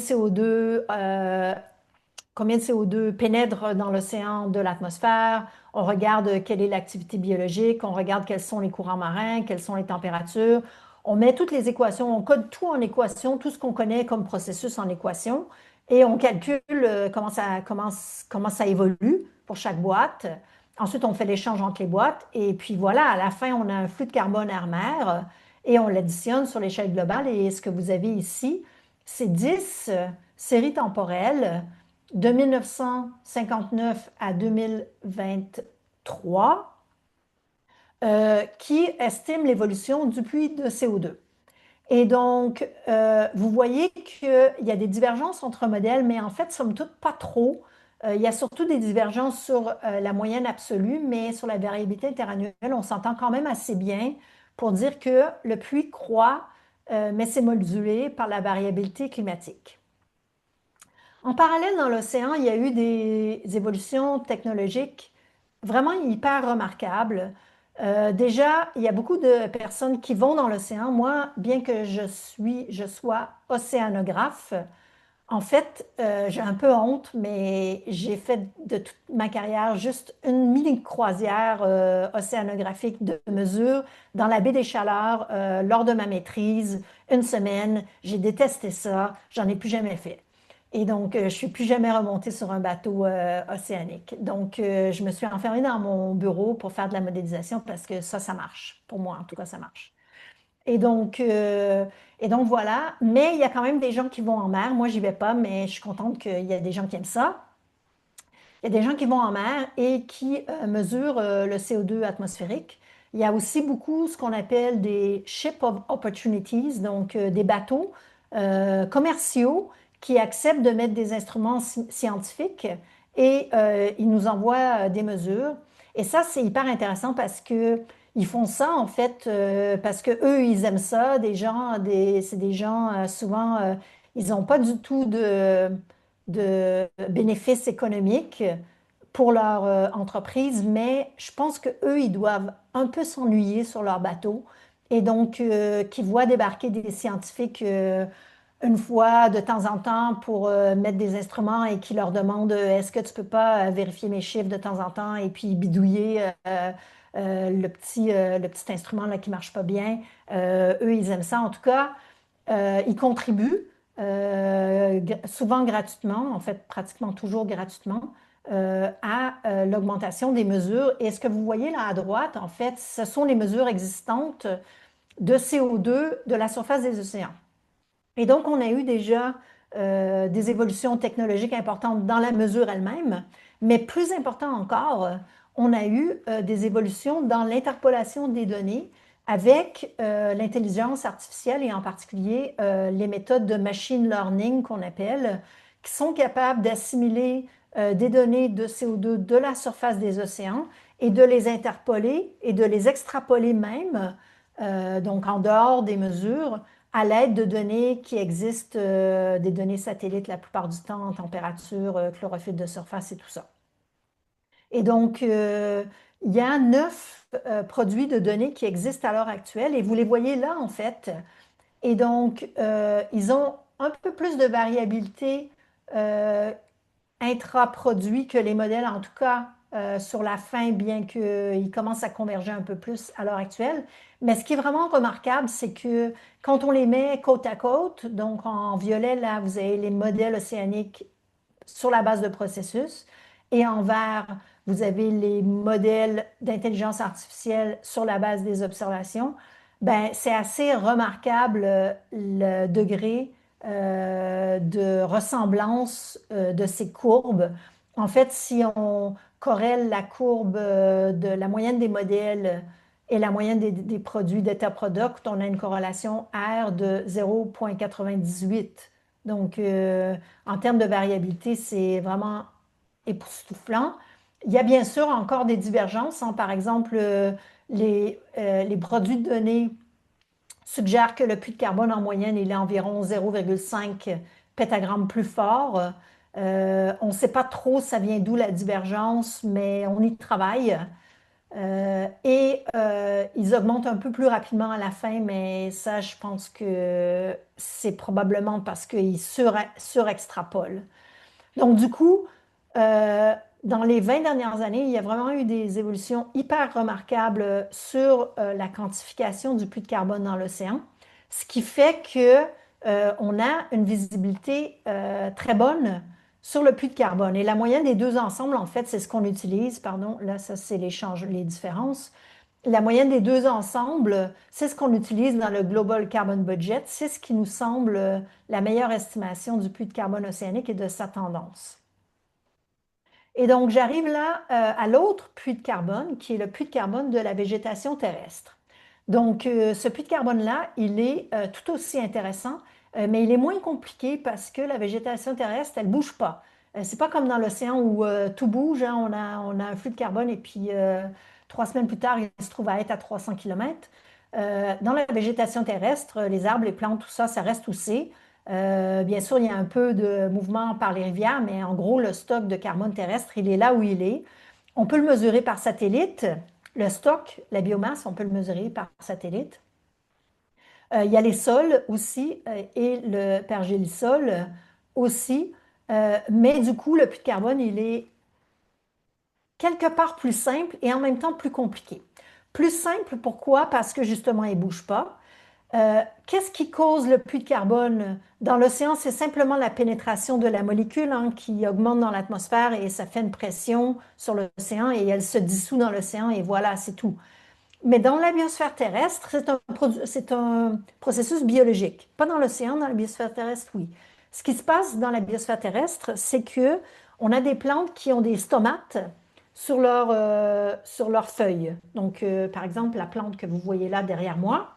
CO2 pénètre dans l'océan de l'atmosphère. On regarde quelle est l'activité biologique, on regarde quels sont les courants marins, quelles sont les températures. On met toutes les équations, on code tout en équations, tout ce qu'on connaît comme processus en équations, et on calcule comment ça évolue pour chaque boîte. Ensuite, on fait l'échange entre les boîtes, et puis voilà, à la fin, on a un flux de carbone hors mer, et on l'additionne sur l'échelle globale. Et ce que vous avez ici, c'est 10 série temporelle de 1959 à 2023 qui estime l'évolution du puits de CO2. Et donc, vous voyez qu'il y a des divergences entre modèles, mais en fait, somme toute, pas trop. Il y a surtout des divergences sur la moyenne absolue, mais sur la variabilité interannuelle, on s'entend quand même assez bien pour dire que le puits croît, mais c'est modulé par la variabilité climatique. En parallèle, dans l'océan, il y a eu des évolutions technologiques vraiment hyper remarquables. Déjà, il y a beaucoup de personnes qui vont dans l'océan. Moi, bien que je sois océanographe, en fait, j'ai un peu honte, mais j'ai fait de toute ma carrière juste une mini croisière océanographique de mesure dans la baie des Chaleurs lors de ma maîtrise, une semaine. J'ai détesté ça, j'en ai plus jamais fait. Et donc, je suis plus jamais remontée sur un bateau océanique. Donc, je me suis enfermée dans mon bureau pour faire de la modélisation parce que ça marche. Pour moi, en tout cas, ça marche. Et donc, euh, et donc voilà. Mais il y a quand même des gens qui vont en mer. Moi, j'y vais pas, mais je suis contente qu'il y a des gens qui aiment ça. Il y a des gens qui vont en mer et qui mesurent le CO2 atmosphérique. Il y a aussi beaucoup ce qu'on appelle des ship of opportunities, donc des bateaux commerciaux qui acceptent de mettre des instruments scientifiques et ils nous envoient des mesures. Et ça, c'est hyper intéressant parce que ils font ça en fait parce que eux, ils aiment ça. C'est des gens souvent, ils n'ont pas du tout de bénéfices économiques pour leur entreprise, mais je pense qu'eux, ils doivent un peu s'ennuyer sur leur bateau et donc qu'ils voient débarquer des scientifiques une fois de temps en temps pour mettre des instruments et qui leur demandent est-ce que tu peux pas vérifier mes chiffres de temps en temps et puis bidouiller le petit instrument là qui marche pas bien. Eux, ils aiment ça. En tout cas, ils contribuent souvent gratuitement, en fait pratiquement toujours gratuitement, à l'augmentation des mesures. Et ce que vous voyez là à droite, en fait, ce sont les mesures existantes de CO2 de la surface des océans. Et donc, on a eu déjà des évolutions technologiques importantes dans la mesure elle-même, mais plus important encore, on a eu des évolutions dans l'interpolation des données avec l'intelligence artificielle et en particulier les méthodes de machine learning qu'on appelle, qui sont capables d'assimiler des données de CO2 de la surface des océans et de les interpoler et de les extrapoler même, donc en dehors des mesures à l'aide de données qui existent, des données satellites la plupart du temps en température, chlorophylle de surface et tout ça. Et donc, il y a 9 produits de données qui existent à l'heure actuelle et vous les voyez là en fait. Et donc, ils ont un peu plus de variabilité intra-produits que les modèles, en tout cas sur la fin, bien qu'ils commencent à converger un peu plus à l'heure actuelle. Mais ce qui est vraiment remarquable, c'est que quand on les met côte à côte, donc en violet, là, vous avez les modèles océaniques sur la base de processus, et en vert, vous avez les modèles d'intelligence artificielle sur la base des observations. Ben, c'est assez remarquable le degré de ressemblance de ces courbes. En fait, si on corrèle la courbe de la moyenne des modèles et la moyenne des produits d'état product, on a une corrélation R de 0,98. Donc, en termes de variabilité, c'est vraiment époustouflant. Il y a bien sûr encore des divergences, hein. Par exemple, les produits de données suggère que le puits de carbone en moyenne, il est environ 0,5 pétagrammes plus fort. On ne sait pas trop ça vient d'où la divergence, mais on y travaille. Ils augmentent un peu plus rapidement à la fin, mais ça, je pense que c'est probablement parce qu'ils surextrapolent. Donc, du coup, euh, dans les 20 dernières années, il y a vraiment eu des évolutions hyper remarquables sur la quantification du puits de carbone dans l'océan, ce qui fait que on a une visibilité très bonne sur le puits de carbone. Et la moyenne des deux ensembles, en fait, c'est ce qu'on utilise. Pardon, là, ça, c'est les différences. la moyenne des deux ensemble, c'est ce qu'on utilise dans le Global Carbon Budget. C'est ce qui nous semble la meilleure estimation du puits de carbone océanique et de sa tendance. Et donc, j'arrive là à l'autre puits de carbone, qui est le puits de carbone de la végétation terrestre. Donc, ce puits de carbone-là, il est tout aussi intéressant, mais il est moins compliqué parce que la végétation terrestre, elle ne bouge pas. C'est pas comme dans l'océan où tout bouge, hein. On a un flux de carbone et puis 3 semaines plus tard, il se trouve à être à 300 km. Dans la végétation terrestre, les arbres, les plantes, tout ça, ça reste où c'est. Bien sûr, il y a un peu de mouvement par les rivières, mais en gros, le stock de carbone terrestre, il est là où il est. On peut le mesurer par satellite. Le stock, la biomasse, on peut le mesurer par satellite. Il y a les sols aussi et le pergélisol aussi. Mais du coup, le puits de carbone, il est quelque part plus simple et en même temps plus compliqué. Plus simple, pourquoi? Parce que justement, il ne bouge pas. Qu'est-ce qui cause le puits de carbone dans l'océan? C'est simplement la pénétration de la molécule hein, qui augmente dans l'atmosphère et ça fait une pression sur l'océan et elle se dissout dans l'océan et voilà, c'est tout. Mais dans la biosphère terrestre, c'est un processus biologique. Pas dans l'océan, dans la biosphère terrestre, oui. Ce qui se passe dans la biosphère terrestre, c'est que on a des plantes qui ont des stomates sur leurs feuilles. Donc, par exemple, la plante que vous voyez là derrière moi,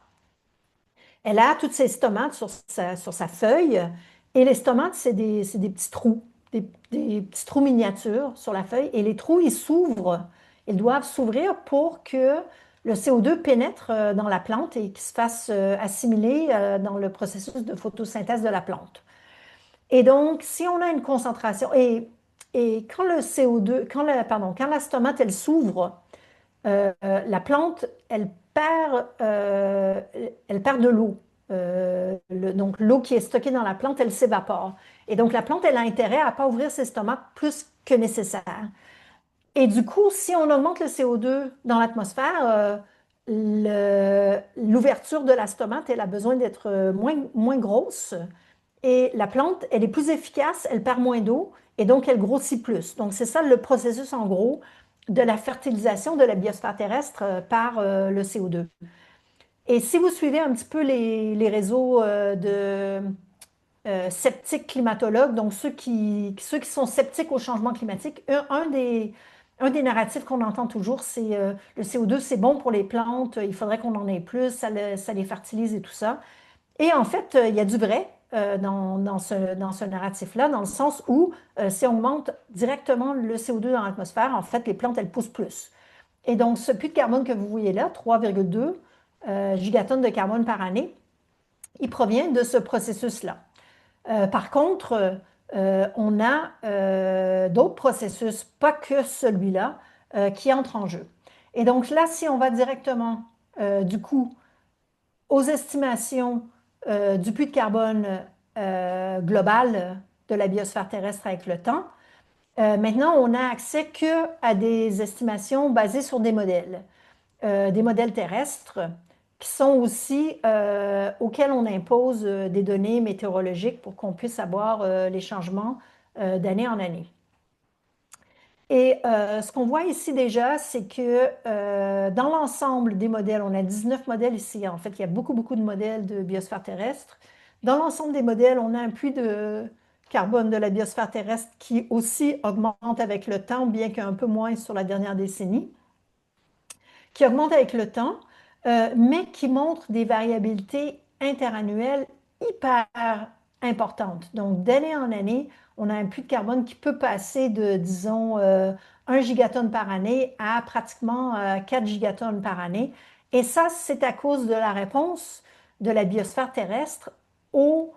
elle a toutes ses stomates sur sa feuille. Et les stomates, c'est des petits trous, des petits trous miniatures sur la feuille. Et les trous, ils s'ouvrent. Ils doivent s'ouvrir pour que le CO2 pénètre dans la plante et qu'il se fasse assimiler dans le processus de photosynthèse de la plante. Et donc, si on a une concentration, et quand le CO2, quand la stomate, elle s'ouvre, la plante, elle perd de l'eau. Donc, l'eau qui est stockée dans la plante, elle s'évapore. Et donc, la plante, elle a intérêt à ne pas ouvrir ses stomates plus que nécessaire. Et du coup, si on augmente le CO2 dans l'atmosphère, l'ouverture de la stomate, elle a besoin d'être moins grosse. Et la plante, elle est plus efficace, elle perd moins d'eau et donc elle grossit plus. Donc, c'est ça le processus en gros de la fertilisation de la biosphère terrestre par le CO2. Et si vous suivez un petit peu les réseaux de sceptiques climatologues, donc ceux qui sont sceptiques au changement climatique, un des narratifs qu'on entend toujours, c'est le CO2, c'est bon pour les plantes, il faudrait qu'on en ait plus, ça les fertilise et tout ça. Et en fait, il y a du vrai dans ce narratif-là, dans le sens où si on augmente directement le CO2 dans l'atmosphère, en fait, les plantes, elles poussent plus. Et donc, ce puits de carbone que vous voyez là, 3,2 gigatonnes de carbone par année, il provient de ce processus-là. Par contre, on a d'autres processus, pas que celui-là, qui entrent en jeu. Et donc là, si on va directement, du coup, aux estimations du puits de carbone global de la biosphère terrestre avec le temps, maintenant, on n'a accès que à des estimations basées sur des modèles terrestres qui sont aussi auxquels on impose des données météorologiques pour qu'on puisse avoir les changements d'année en année. Et ce qu'on voit ici déjà, c'est que dans l'ensemble des modèles, on a 19 modèles ici. En fait, il y a beaucoup, beaucoup de modèles de biosphère terrestre. Dans l'ensemble des modèles, on a un puits de carbone de la biosphère terrestre qui aussi augmente avec le temps, bien qu'un peu moins sur la dernière décennie, qui augmente avec le temps, mais qui montre des variabilités interannuelles hyper importantes. Donc, d'année en année, on a un puits de carbone qui peut passer de, disons, 1 gigatonne par année à pratiquement 4 gigatonnes par année. Et ça, c'est à cause de la réponse de la biosphère terrestre aux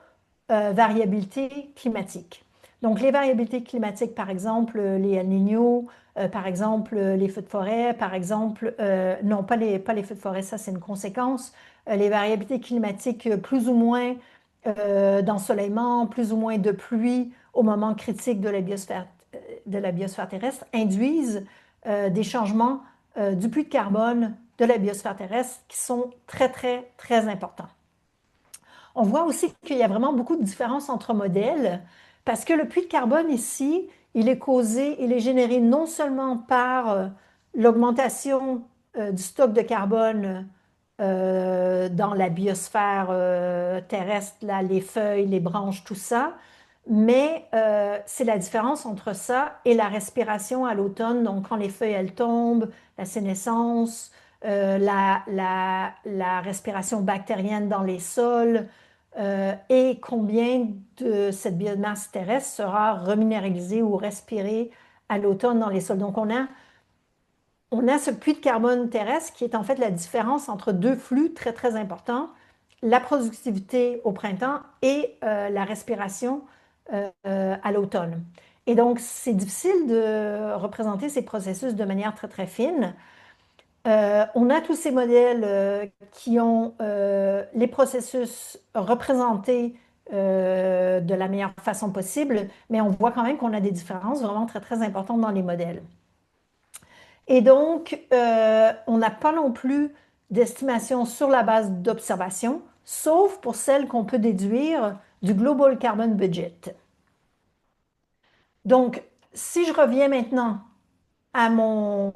variabilités climatiques. Donc, les variabilités climatiques, par exemple, les El Niño, par exemple, les feux de forêt, par exemple, non, pas les feux de forêt, ça c'est une conséquence. Les variabilités climatiques, plus ou moins d'ensoleillement, plus ou moins de pluie au moment critique de la biosphère terrestre, induisent des changements du puits de carbone de la biosphère terrestre qui sont très, très, très importants. On voit aussi qu'il y a vraiment beaucoup de différences entre modèles parce que le puits de carbone ici, il est généré non seulement par l'augmentation du stock de carbone dans la biosphère terrestre, là, les feuilles, les branches, tout ça. Mais c'est la différence entre ça et la respiration à l'automne. Donc, quand les feuilles, elles tombent, la sénescence, la respiration bactérienne dans les sols, et combien de cette biomasse terrestre sera reminéralisée ou respirée à l'automne dans les sols. Donc, on a ce puits de carbone terrestre qui est en fait la différence entre deux flux très, très importants, la productivité au printemps et la respiration à l'automne. Et donc, c'est difficile de représenter ces processus de manière très, très fine. On a tous ces modèles qui ont les processus représentés de la meilleure façon possible, mais on voit quand même qu'on a des différences vraiment très, très importantes dans les modèles. Et donc, on n'a pas non plus d'estimation sur la base d'observation, sauf pour celles qu'on peut déduire du Global Carbon Budget. Donc, si je reviens maintenant à mon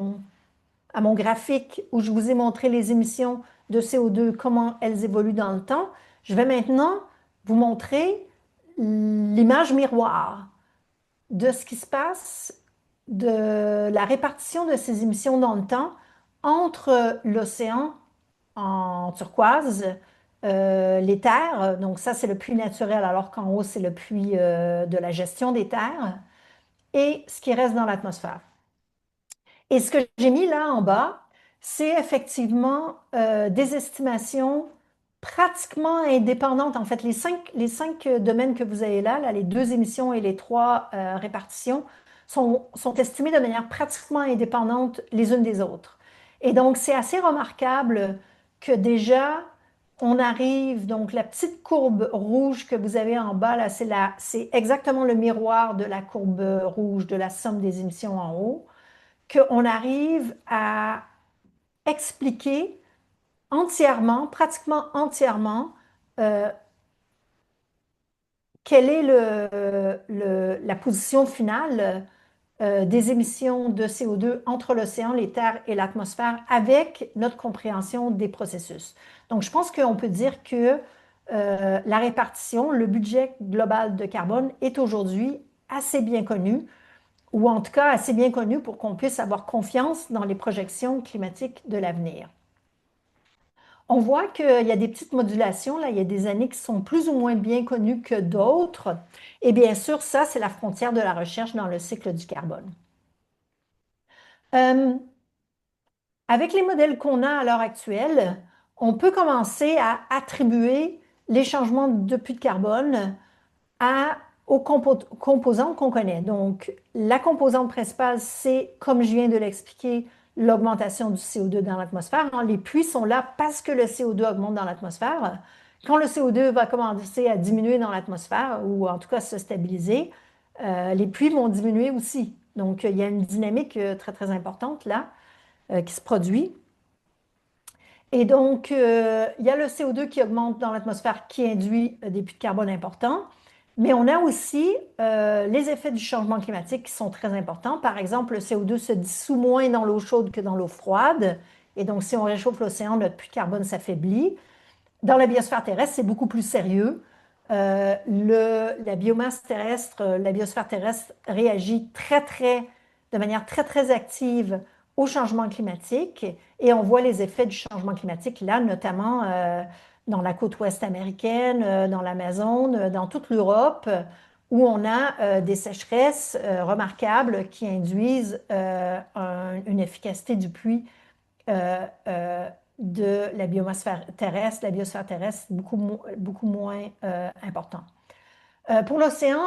graphique où je vous ai montré les émissions de CO2, comment elles évoluent dans le temps, je vais maintenant vous montrer l'image miroir de ce qui se passe, de la répartition de ces émissions dans le temps entre l'océan en turquoise, les terres, donc ça c'est le puits naturel, alors qu'en haut c'est le puits de la gestion des terres, et ce qui reste dans l'atmosphère. Et ce que j'ai mis là en bas, c'est effectivement des estimations pratiquement indépendantes. En fait, les cinq domaines que vous avez là, les deux émissions et les trois répartitions, sont estimés de manière pratiquement indépendante les unes des autres. Et donc, c'est assez remarquable que déjà, on arrive, donc la petite courbe rouge que vous avez en bas, là, c'est exactement le miroir de la courbe rouge de la somme des émissions en haut, qu'on arrive à expliquer entièrement, pratiquement entièrement, euh, quelle est la position finale des émissions de CO2 entre l'océan, les terres et l'atmosphère avec notre compréhension des processus. Donc, je pense qu'on peut dire que la répartition, le budget global de carbone est aujourd'hui assez bien connu, ou en tout cas assez bien connu pour qu'on puisse avoir confiance dans les projections climatiques de l'avenir. On voit qu'il y a des petites modulations, là, il y a des années qui sont plus ou moins bien connues que d'autres. Et bien sûr, ça, c'est la frontière de la recherche dans le cycle du carbone. Euh, Avec les modèles qu'on a à l'heure actuelle, on peut commencer à attribuer les changements de puits de carbone aux composantes qu'on connaît. Donc, la composante principale, c'est, comme je viens de l'expliquer, l'augmentation du CO2 dans l'atmosphère. Les puits sont là parce que le CO2 augmente dans l'atmosphère. Quand le CO2 va commencer à diminuer dans l'atmosphère, ou en tout cas se stabiliser, les puits vont diminuer aussi. Donc, il y a une dynamique très, très importante là qui se produit. Et donc, il y a le CO2 qui augmente dans l'atmosphère qui induit des puits de carbone importants. Mais on a aussi les effets du changement climatique qui sont très importants. Par exemple, le CO2 se dissout moins dans l'eau chaude que dans l'eau froide. Et donc, si on réchauffe l'océan, notre puits de carbone s'affaiblit. Dans la biosphère terrestre, c'est beaucoup plus sérieux. La biomasse terrestre, la biosphère terrestre réagit de manière très, très active au changement climatique. Et on voit les effets du changement climatique là, notamment dans la côte ouest américaine, dans l'Amazone, dans toute l'Europe, où on a des sécheresses remarquables qui induisent une efficacité du puits euh, euh, de la la biosphère terrestre beaucoup moins important. Pour l'océan,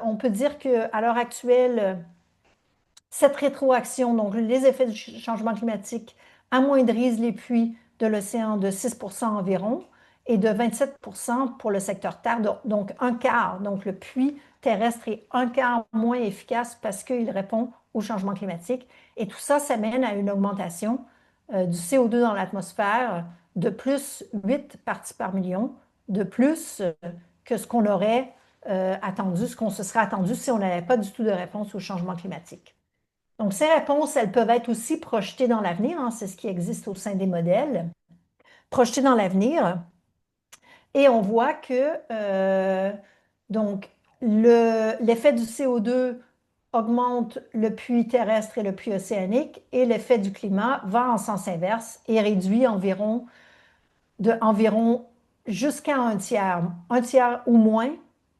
on peut dire qu'à l'heure actuelle, cette rétroaction, donc les effets du changement climatique, amoindrissent les puits de l'océan de 6 environ et de 27 pour le secteur terre, donc un quart. Donc le puits terrestre est un quart moins efficace parce qu'il répond au changement climatique. Et tout ça, ça mène à une augmentation du CO2 dans l'atmosphère de plus 8 parties par million, de plus que ce qu'on aurait attendu, ce qu'on se serait attendu si on n'avait pas du tout de réponse au changement climatique. Donc, ces réponses, elles peuvent être aussi projetées dans l'avenir, hein, c'est ce qui existe au sein des modèles, projetées dans l'avenir. Et on voit que donc l'effet du CO2 augmente le puits terrestre et le puits océanique et l'effet du climat va en sens inverse et réduit environ jusqu'à un tiers ou moins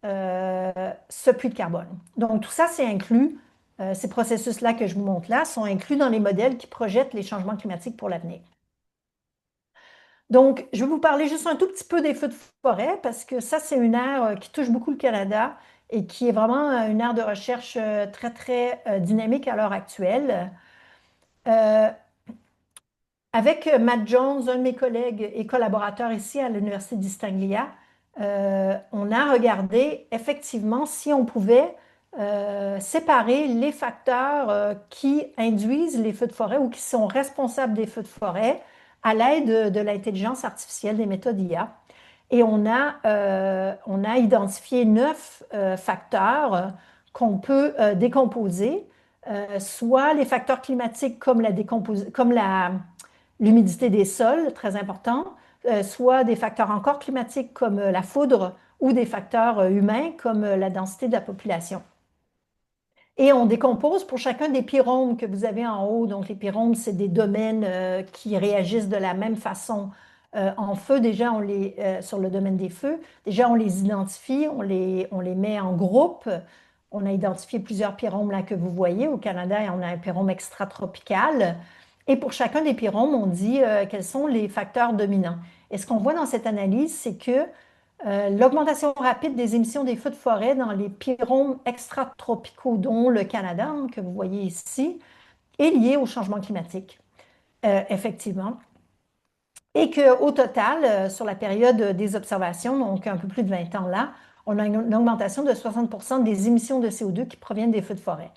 ce puits de carbone. Donc tout ça, c'est inclus, ces processus-là que je vous montre là sont inclus dans les modèles qui projettent les changements climatiques pour l'avenir. Donc, je vais vous parler juste un tout petit peu des feux de forêt parce que ça, c'est une aire qui touche beaucoup le Canada et qui est vraiment une aire de recherche très, très dynamique à l'heure actuelle. Euh, Avec Matt Jones, un de mes collègues et collaborateurs ici à l'Université d'Istanglia, on a regardé effectivement si on pouvait séparer les facteurs qui induisent les feux de forêt ou qui sont responsables des feux de forêt à l'aide de l'intelligence artificielle, des méthodes IA. Et on a identifié 9 facteurs qu'on peut décomposer, soit les facteurs climatiques comme l'humidité des sols, très important, soit des facteurs encore climatiques comme la foudre ou des facteurs humains comme la densité de la population. Et on décompose pour chacun des pyrômes que vous avez en haut. Donc, les pyrômes, c'est des domaines qui réagissent de la même façon en feu. Déjà, sur le domaine des feux, déjà, on les identifie, on les met en groupe. On a identifié plusieurs pyrômes là que vous voyez. Au Canada, on a un pyrôme extratropical. Et pour chacun des pyrômes, on dit quels sont les facteurs dominants. Et ce qu'on voit dans cette analyse, c'est que l'augmentation rapide des émissions des feux de forêt dans les pyrômes extratropicaux, dont le Canada, hein, que vous voyez ici, est liée au changement climatique, effectivement. Et qu'au total, sur la période des observations, donc un peu plus de 20 ans là, on a une augmentation de 60% des émissions de CO2 qui proviennent des feux de forêt.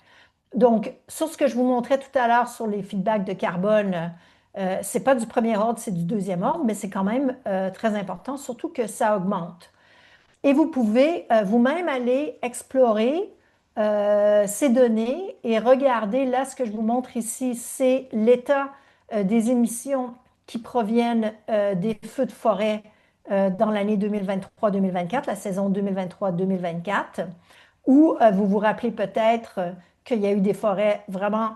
Donc, sur ce que je vous montrais tout à l'heure sur les feedbacks de carbone, ce n'est pas du premier ordre, c'est du deuxième ordre, mais c'est quand même très important, surtout que ça augmente. Et vous pouvez vous-même aller explorer ces données et regarder, là, ce que je vous montre ici, c'est l'état des émissions qui proviennent des feux de forêt dans l'année 2023-2024, la saison 2023-2024, où vous vous rappelez peut-être qu'il y a eu des forêts vraiment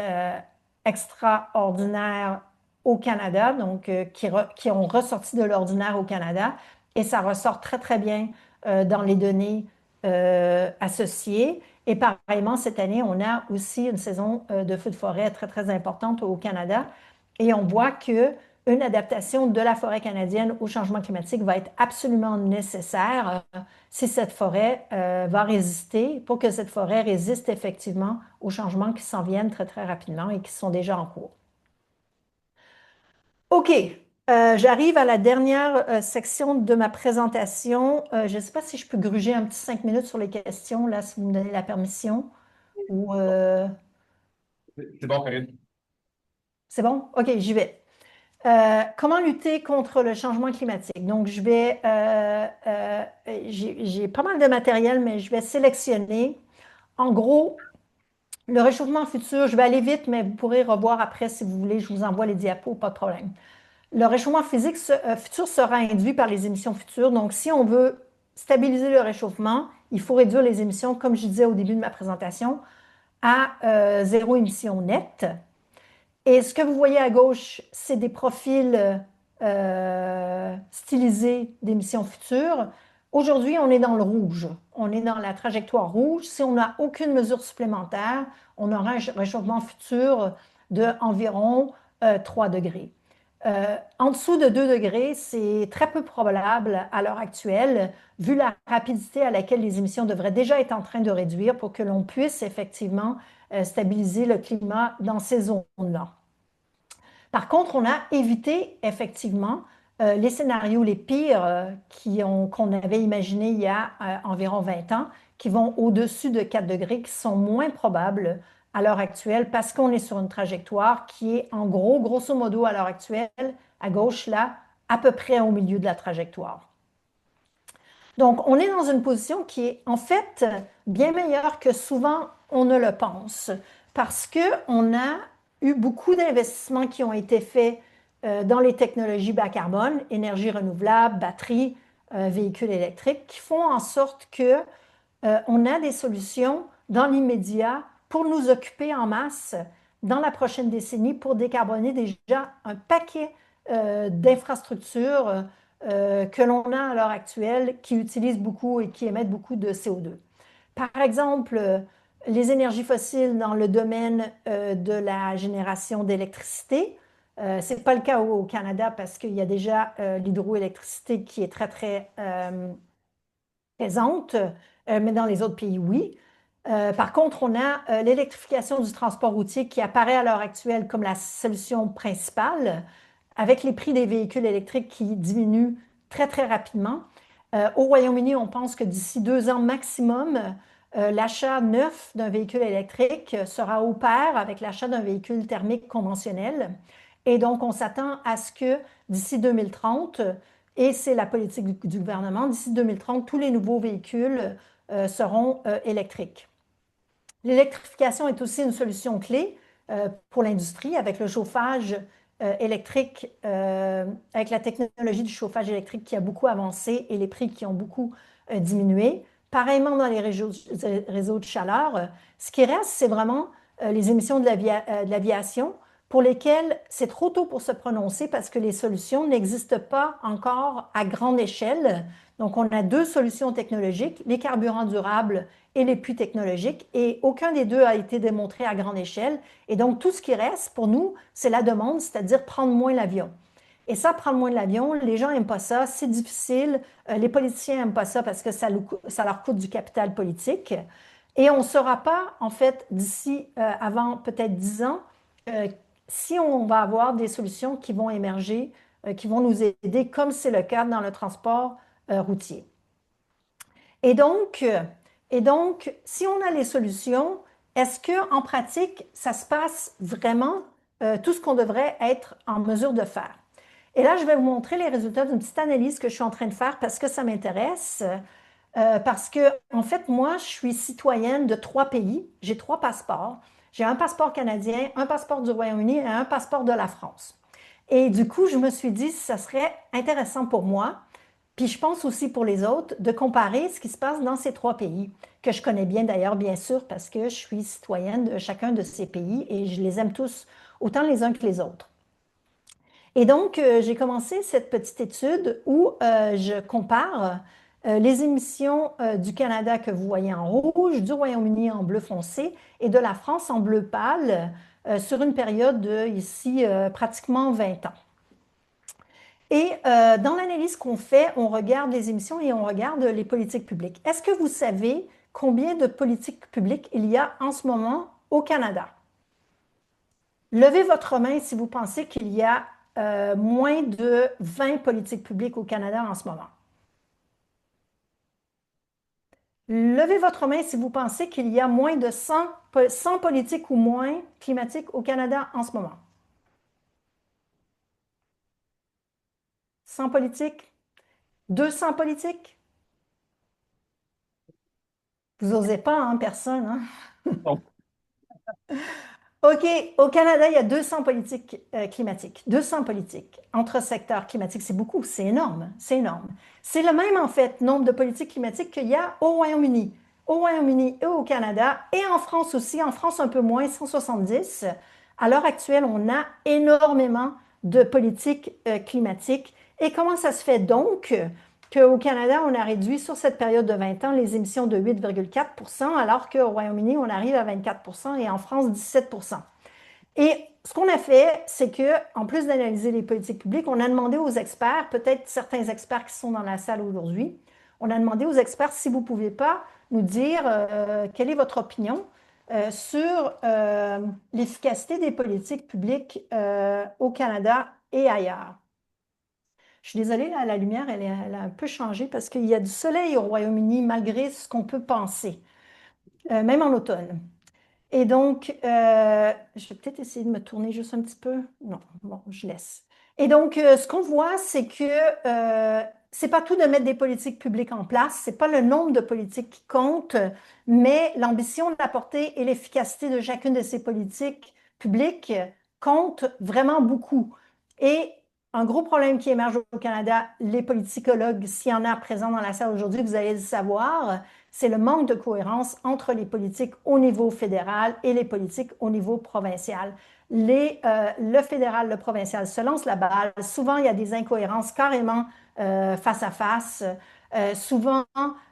euh, extraordinaires au Canada, donc qui ont ressorti de l'ordinaire au Canada, et ça ressort très, très bien dans les données associées. Et pareillement, cette année, on a aussi une saison de feux de forêt très, très importante au Canada, et on voit que une adaptation de la forêt canadienne au changement climatique va être absolument nécessaire si cette forêt va résister, pour que cette forêt résiste effectivement aux changements qui s'en viennent très, très rapidement et qui sont déjà en cours. OK, j'arrive à la dernière section de ma présentation. Je ne sais pas si je peux gruger un petit 5 minutes sur les questions, là, si vous me donnez la permission. Ou, C'est bon, Karine. c'est bon? OK, j'y vais. Comment lutter contre le changement climatique? Donc, j'ai pas mal de matériel, mais je vais sélectionner. En gros, le réchauffement futur, je vais aller vite, mais vous pourrez revoir après si vous voulez, je vous envoie les diapos, pas de problème. Le réchauffement futur sera induit par les émissions futures. Donc, si on veut stabiliser le réchauffement, il faut réduire les émissions, comme je disais au début de ma présentation, à zéro émission nette. Et ce que vous voyez à gauche, c'est des profils stylisés d'émissions futures. Aujourd'hui, on est dans le rouge. On est dans la trajectoire rouge. Si on n'a aucune mesure supplémentaire, on aura un réchauffement futur de environ 3 degrés. En dessous de 2 degrés, c'est très peu probable à l'heure actuelle, vu la rapidité à laquelle les émissions devraient déjà être en train de réduire pour que l'on puisse effectivement stabiliser le climat dans ces zones-là. Par contre, on a évité effectivement les scénarios les pires qu'on avait imaginés il y a environ 20 ans, qui vont au-dessus de 4 degrés, qui sont moins probables à l'heure actuelle parce qu'on est sur une trajectoire qui est en gros, grosso modo à l'heure actuelle, à gauche là, à peu près au milieu de la trajectoire. Donc, on est dans une position qui est en fait bien meilleure que souvent on ne le pense. parce qu'on a eu beaucoup d'investissements qui ont été faits dans les technologies bas carbone, énergie renouvelable, batteries, véhicules électriques, qui font en sorte que on a des solutions dans l'immédiat pour nous occuper en masse dans la prochaine décennie pour décarboner déjà un paquet d'infrastructures que l'on a à l'heure actuelle qui utilisent beaucoup et qui émettent beaucoup de CO2. Par exemple, les énergies fossiles dans le domaine de la génération d'électricité. Ce n'est pas le cas au Canada parce qu'il y a déjà l'hydroélectricité qui est très, très présente, mais dans les autres pays, oui. Par contre, on a l'électrification du transport routier qui apparaît à l'heure actuelle comme la solution principale, avec les prix des véhicules électriques qui diminuent très, très rapidement. Au Royaume-Uni, on pense que d'ici 2 ans maximum, l'achat neuf d'un véhicule électrique sera au pair avec l'achat d'un véhicule thermique conventionnel. Et donc, on s'attend à ce que d'ici 2030, et c'est la politique du gouvernement, d'ici 2030, tous les nouveaux véhicules seront électriques. L'électrification est aussi une solution clé pour l'industrie avec le chauffage électrique, avec la technologie du chauffage électrique qui a beaucoup avancé et les prix qui ont beaucoup diminué. Pareillement dans les réseaux de chaleur, ce qui reste, c'est vraiment les émissions de l'aviation pour lesquelles c'est trop tôt pour se prononcer parce que les solutions n'existent pas encore à grande échelle. Donc, on a 2 solutions technologiques, les carburants durables et les puits technologiques, et aucun des deux a été démontré à grande échelle. Et donc, tout ce qui reste pour nous, c'est la demande, c'est-à-dire prendre moins l'avion. Et ça, prendre moins l'avion, les gens n'aiment pas ça, c'est difficile, les politiciens n'aiment pas ça parce que ça leur coûte du capital politique. Et on ne saura pas, en fait, d'ici avant peut-être 10 ans, euh, si on va avoir des solutions qui vont émerger, qui vont nous aider, comme c'est le cas dans le transport routier. Et donc, euh, et donc, si on a les solutions, est-ce qu'en pratique, ça se passe vraiment tout ce qu'on devrait être en mesure de faire? Et là, je vais vous montrer les résultats d'une petite analyse que je suis en train de faire parce que ça m'intéresse. Parce que, en fait, moi, je suis citoyenne de 3 pays. J'ai 3 passeports. J'ai un passeport canadien, un passeport du Royaume-Uni et un passeport de la France. Et du coup, je me suis dit, ça serait intéressant pour moi, puis je pense aussi pour les autres, de comparer ce qui se passe dans ces 3 pays, que je connais bien d'ailleurs, bien sûr, parce que je suis citoyenne de chacun de ces pays et je les aime tous autant les uns que les autres. Et donc, j'ai commencé cette petite étude où je compare les émissions du Canada que vous voyez en rouge, du Royaume-Uni en bleu foncé et de la France en bleu pâle sur une période de, ici, pratiquement 20 ans. Et dans l'analyse qu'on fait, on regarde les émissions et on regarde les politiques publiques. Est-ce que vous savez combien de politiques publiques il y a en ce moment au Canada? Levez votre main si vous pensez qu'il y a moins de 20 politiques publiques au Canada en ce moment. Levez votre main si vous pensez qu'il y a moins de 100 politiques ou moins climatiques au Canada en ce moment. 100 politiques? 200 politiques? Vous n'osez pas, hein, personne, hein? Bon. OK, au Canada, il y a 200 politiques climatiques. 200 politiques entre secteurs climatiques. C'est beaucoup, c'est énorme, c'est énorme. C'est le même, en fait, nombre de politiques climatiques qu'il y a au Royaume-Uni. Au Royaume-Uni et au Canada, et en France aussi. En France, un peu moins, 170. À l'heure actuelle, on a énormément de politiques climatiques. Et comment ça se fait donc qu'au Canada, on a réduit sur cette période de 20 ans les émissions de 8,4 alors qu'au Royaume-Uni, on arrive à 24 et en France, 17 Et ce qu'on a fait, c'est que, en plus d'analyser les politiques publiques, on a demandé aux experts, peut-être certains experts qui sont dans la salle aujourd'hui, on a demandé aux experts si vous ne pouvez pas nous dire quelle est votre opinion sur l'efficacité des politiques publiques au Canada et ailleurs. Je suis désolée, là, la lumière, elle a un peu changé parce qu'il y a du soleil au Royaume-Uni malgré ce qu'on peut penser, même en automne. Et donc, je vais peut-être essayer de me tourner juste un petit peu. Non, bon, je laisse. Et donc, ce qu'on voit, c'est que c'est pas tout de mettre des politiques publiques en place, c'est pas le nombre de politiques qui compte, mais l'ambition, la portée et l'efficacité de chacune de ces politiques publiques comptent vraiment beaucoup. Et un gros problème qui émerge au Canada, les politicologues, s'il y en a présents dans la salle aujourd'hui, vous allez le savoir, c'est le manque de cohérence entre les politiques au niveau fédéral et les politiques au niveau provincial. Le fédéral, le provincial se lance la balle. Souvent, il y a des incohérences carrément face à face. Souvent,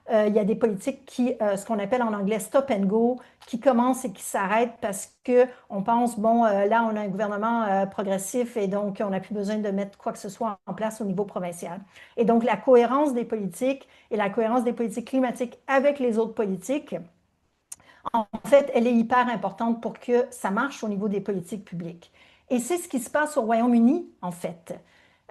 il y a des politiques qui, ce qu'on appelle en anglais stop and go, qui commencent et qui s'arrêtent parce qu'on pense, bon, là, on a un gouvernement progressif et donc on n'a plus besoin de mettre quoi que ce soit en place au niveau provincial. Et donc, la cohérence des politiques et la cohérence des politiques climatiques avec les autres politiques, en fait, elle est hyper importante pour que ça marche au niveau des politiques publiques. Et c'est ce qui se passe au Royaume-Uni, en fait.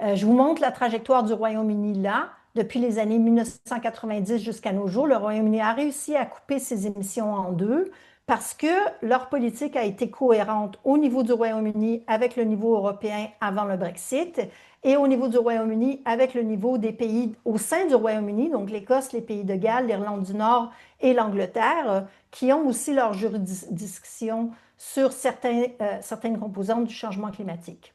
Je vous montre la trajectoire du Royaume-Uni là. Depuis les années 1990 jusqu'à nos jours, le Royaume-Uni a réussi à couper ses émissions en deux parce que leur politique a été cohérente au niveau du Royaume-Uni avec le niveau européen avant le Brexit et au niveau du Royaume-Uni avec le niveau des pays au sein du Royaume-Uni, donc l'Écosse, les pays de Galles, l'Irlande du Nord et l'Angleterre, qui ont aussi leur juridiction sur certaines composantes du changement climatique.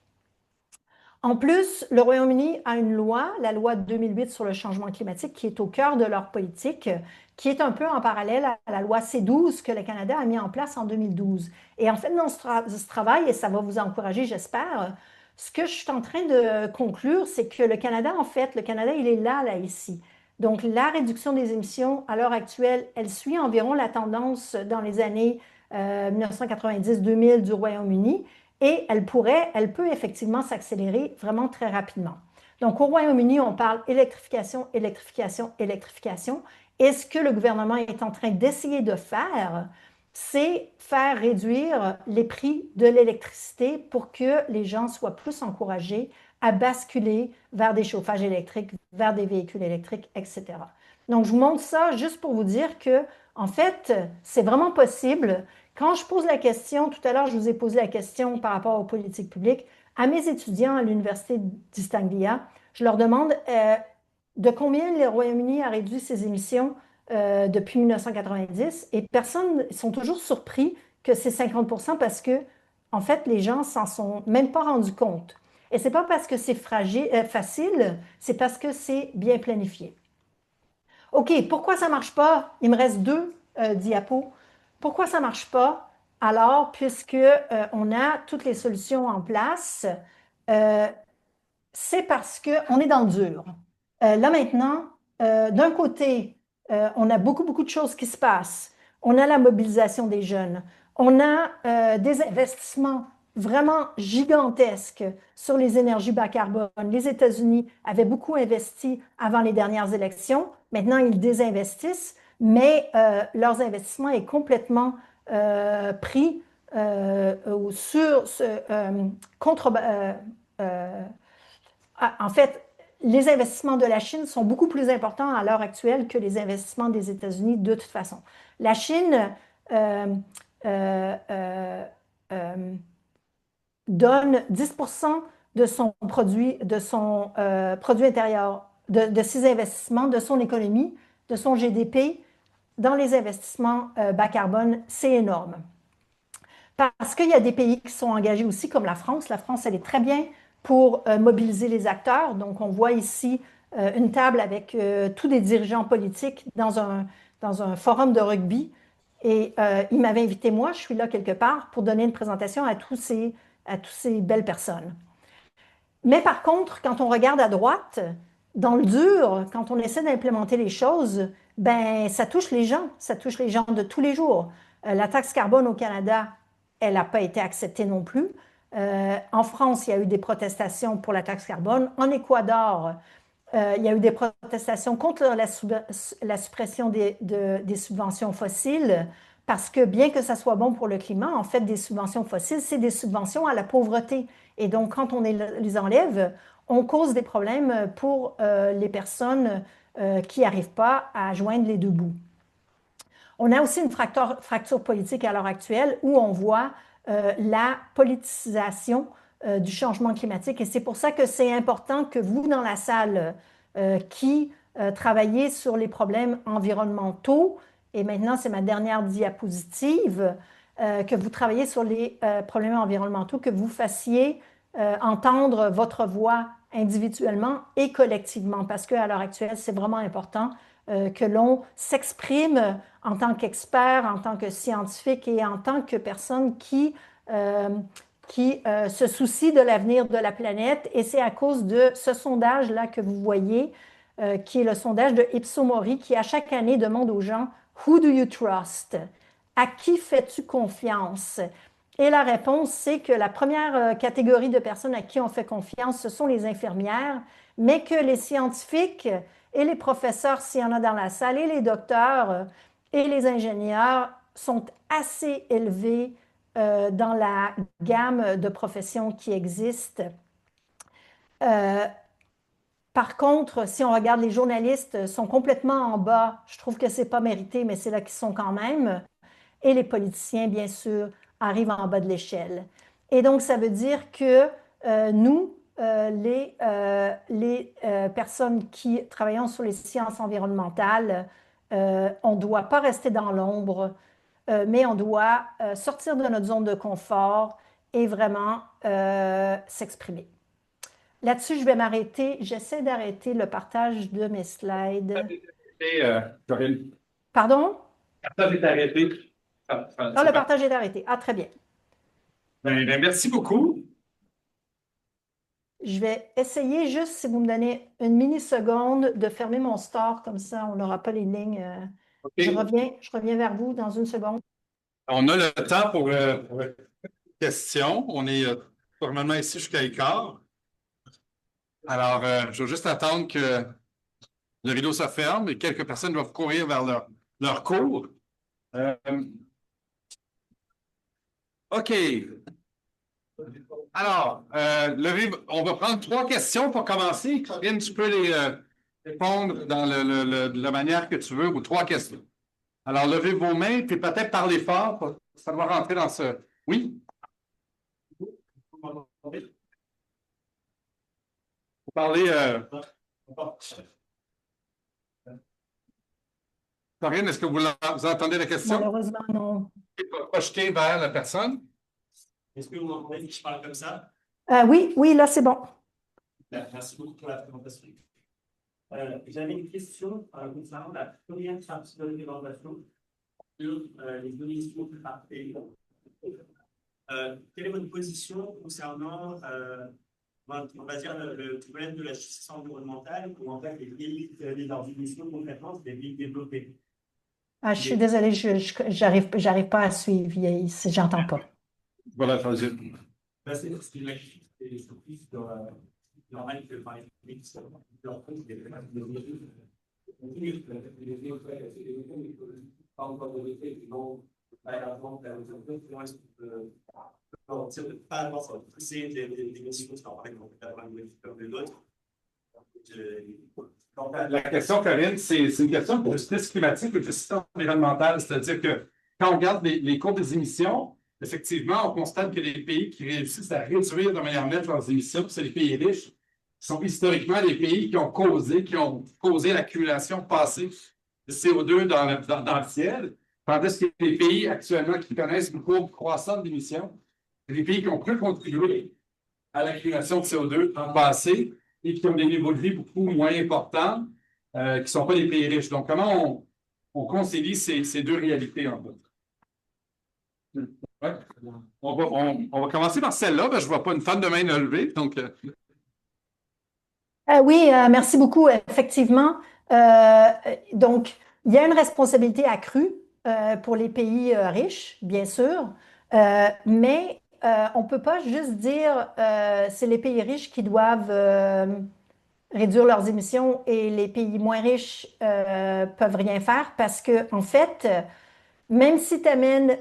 En plus, le Royaume-Uni a une loi, la loi de 2008 sur le changement climatique, qui est au cœur de leur politique, qui est un peu en parallèle à la loi C12 que le Canada a mis en place en 2012. Et en fait, dans ce travail, et ça va vous encourager, j'espère, ce que je suis en train de conclure, c'est que le Canada, en fait, le Canada, il est là, ici. Donc, la réduction des émissions, à l'heure actuelle, elle suit environ la tendance dans les années 1990-2000 du Royaume-Uni et elle peut effectivement s'accélérer vraiment très rapidement. Donc, au Royaume-Uni, on parle électrification, électrification, électrification. Et ce que le gouvernement est en train d'essayer de faire, c'est faire réduire les prix de l'électricité pour que les gens soient plus encouragés à basculer vers des chauffages électriques, vers des véhicules électriques, etc. Donc, je vous montre ça juste pour vous dire que, en fait, c'est vraiment possible. Quand je pose la question, tout à l'heure, je vous ai posé la question par rapport aux politiques publiques, à mes étudiants à l'Université d'East Anglia, je leur demande de combien le Royaume-Uni a réduit ses émissions depuis 1990 et personne, ils sont toujours surpris que c'est 50% parce que, en fait, les gens s'en sont même pas rendus compte. Et c'est pas parce que c'est facile, c'est parce que c'est bien planifié. OK, pourquoi ça marche pas? Il me reste deux diapos. Pourquoi ça marche pas? Alors, puisque on a toutes les solutions en place, euh, c'est parce qu'on est dans le dur. Là maintenant, d'un côté, on a beaucoup, beaucoup de choses qui se passent. On a la mobilisation des jeunes. On a des investissements vraiment gigantesques sur les énergies bas carbone. Les États-Unis avaient beaucoup investi avant les dernières élections. Maintenant, ils désinvestissent, mais leurs investissements est complètement pris contre... en fait, les investissements de la Chine sont beaucoup plus importants à l'heure actuelle que les investissements des États-Unis de toute façon. La Chine donne 10% de son produit intérieur, de ses investissements, de son économie, de son GDP dans les investissements bas carbone. C'est énorme. Parce qu'il y a des pays qui sont engagés aussi, comme la France. La France, elle est très bien pour mobiliser les acteurs. Donc, on voit ici une table avec tous des dirigeants politiques dans un forum de rugby. Et il m'avait invité, moi, je suis là quelque part, pour donner une présentation à tous ces belles personnes. Mais par contre, quand on regarde à droite, dans le dur, quand on essaie d'implémenter les choses, ben, ça touche les gens de tous les jours. La taxe carbone au Canada, elle n'a pas été acceptée non plus. En France, il y a eu des protestations pour la taxe carbone. En Équateur, il y a eu des protestations contre la suppression des subventions fossiles parce que bien que ça soit bon pour le climat, en fait, des subventions fossiles, c'est des subventions à la pauvreté. Et donc, quand on les enlève, on cause des problèmes pour les personnes qui n'arrivent pas à joindre les deux bouts. On a aussi une fracture politique à l'heure actuelle où on voit la politisation du changement climatique. Et c'est pour ça que c'est important que vous, dans la salle, qui travaillaient sur les problèmes environnementaux. Et maintenant, c'est ma dernière diapositive, que vous travaillez sur les problèmes environnementaux, que vous fassiez entendre votre voix individuellement et collectivement, parce qu'à l'heure actuelle, c'est vraiment important que l'on s'exprime en tant qu'expert, en tant que scientifique et en tant que personne euh, qui se soucie de l'avenir de la planète. Et c'est à cause de ce sondage-là que vous voyez, qui est le sondage de Ipsos-Mori, qui à chaque année demande aux gens, Who do you trust? À qui fais-tu confiance? Et la réponse, c'est que la première catégorie de personnes à qui on fait confiance, ce sont les infirmières, mais que les scientifiques et les professeurs, s'il y en a dans la salle, et les docteurs et les ingénieurs sont assez élevés dans la gamme de professions qui existent. Euh, Par contre, si on regarde les journalistes, sont complètement en bas. Je trouve que c'est pas mérité, mais c'est là qu'ils sont quand même. Et les politiciens, bien sûr, arrivent en bas de l'échelle. Et donc, ça veut dire que nous, les personnes qui travaillons sur les sciences environnementales, on ne doit pas rester dans l'ombre, mais on doit sortir de notre zone de confort et vraiment s'exprimer. Là-dessus, je vais m'arrêter. J'essaie d'arrêter le partage de mes slides. Et, Corinne, Pardon? ça est arrêté. Ah, C'est le parti. partage est arrêté. Ah, très bien. Merci beaucoup. Je vais essayer juste, si vous me donnez une mini-seconde, de fermer mon store, comme ça, on n'aura pas les lignes. OK. Je reviens vers vous dans une seconde. On a le temps pour les questions. On est normalement ici jusqu'à l'écart. Alors, je vais juste attendre que le rideau se ferme et quelques personnes doivent courir vers leur cours. Euh, OK. Alors, on va prendre 3 questions pour commencer. Corinne, tu peux les répondre dans de la manière que tu veux aux 3 questions. Alors, levez vos mains, puis peut-être parlez fort. Ça doit rentrer dans ce. Oui? Vous parlez. Corinne, est-ce que vous entendez la question? Malheureusement, non. Projeter vers la personne. Est-ce que vous m'entendez que je parle comme ça? Oui, oui, là, c'est bon. Merci beaucoup pour la présentation. J'avais une question concernant la première partie de la présentation sur les émissions par pays. Quelle est votre position concernant, on va dire, le problème de la justice environnementale ou en fait les pays, leurs émissions concrètement, c'est des pays développés? Ah, je suis désolée, j'arrive pas à suivre. J'entends pas. Voilà, vas-y. C'est parce que la justice est surprise sur normal que par exemple, leur compte des pas encore de l'effet qui vont pas avoir poussé des mesures par exemple comme de l'autre. La question, Corinne, c'est une question de justice climatique et de justice environnementale. C'est-à-dire que quand on regarde les courbes des émissions, effectivement, on constate que les pays qui réussissent à réduire de manière nette leurs émissions, c'est les pays riches, qui sont historiquement les pays qui ont causé l'accumulation passée de CO2 dans le ciel, tandis que les pays actuellement qui connaissent une courbe croissante d'émissions, c'est les pays qui ont peu contribué à l'accumulation de CO2 dans le passé et qui ont des niveaux de vie beaucoup moins importants, qui ne sont pas les pays riches. Donc, comment on concilie ces deux réalités, en fait? Ouais. On va commencer par celle-là. Je ne vois pas une femme de main levée. Donc, Oui, merci beaucoup. Effectivement, euh, donc, il y a une responsabilité accrue pour les pays riches, bien sûr, mais on ne peut pas juste dire c'est les pays riches qui doivent réduire leurs émissions et les pays moins riches peuvent rien faire parce que, en fait, même si tu amènes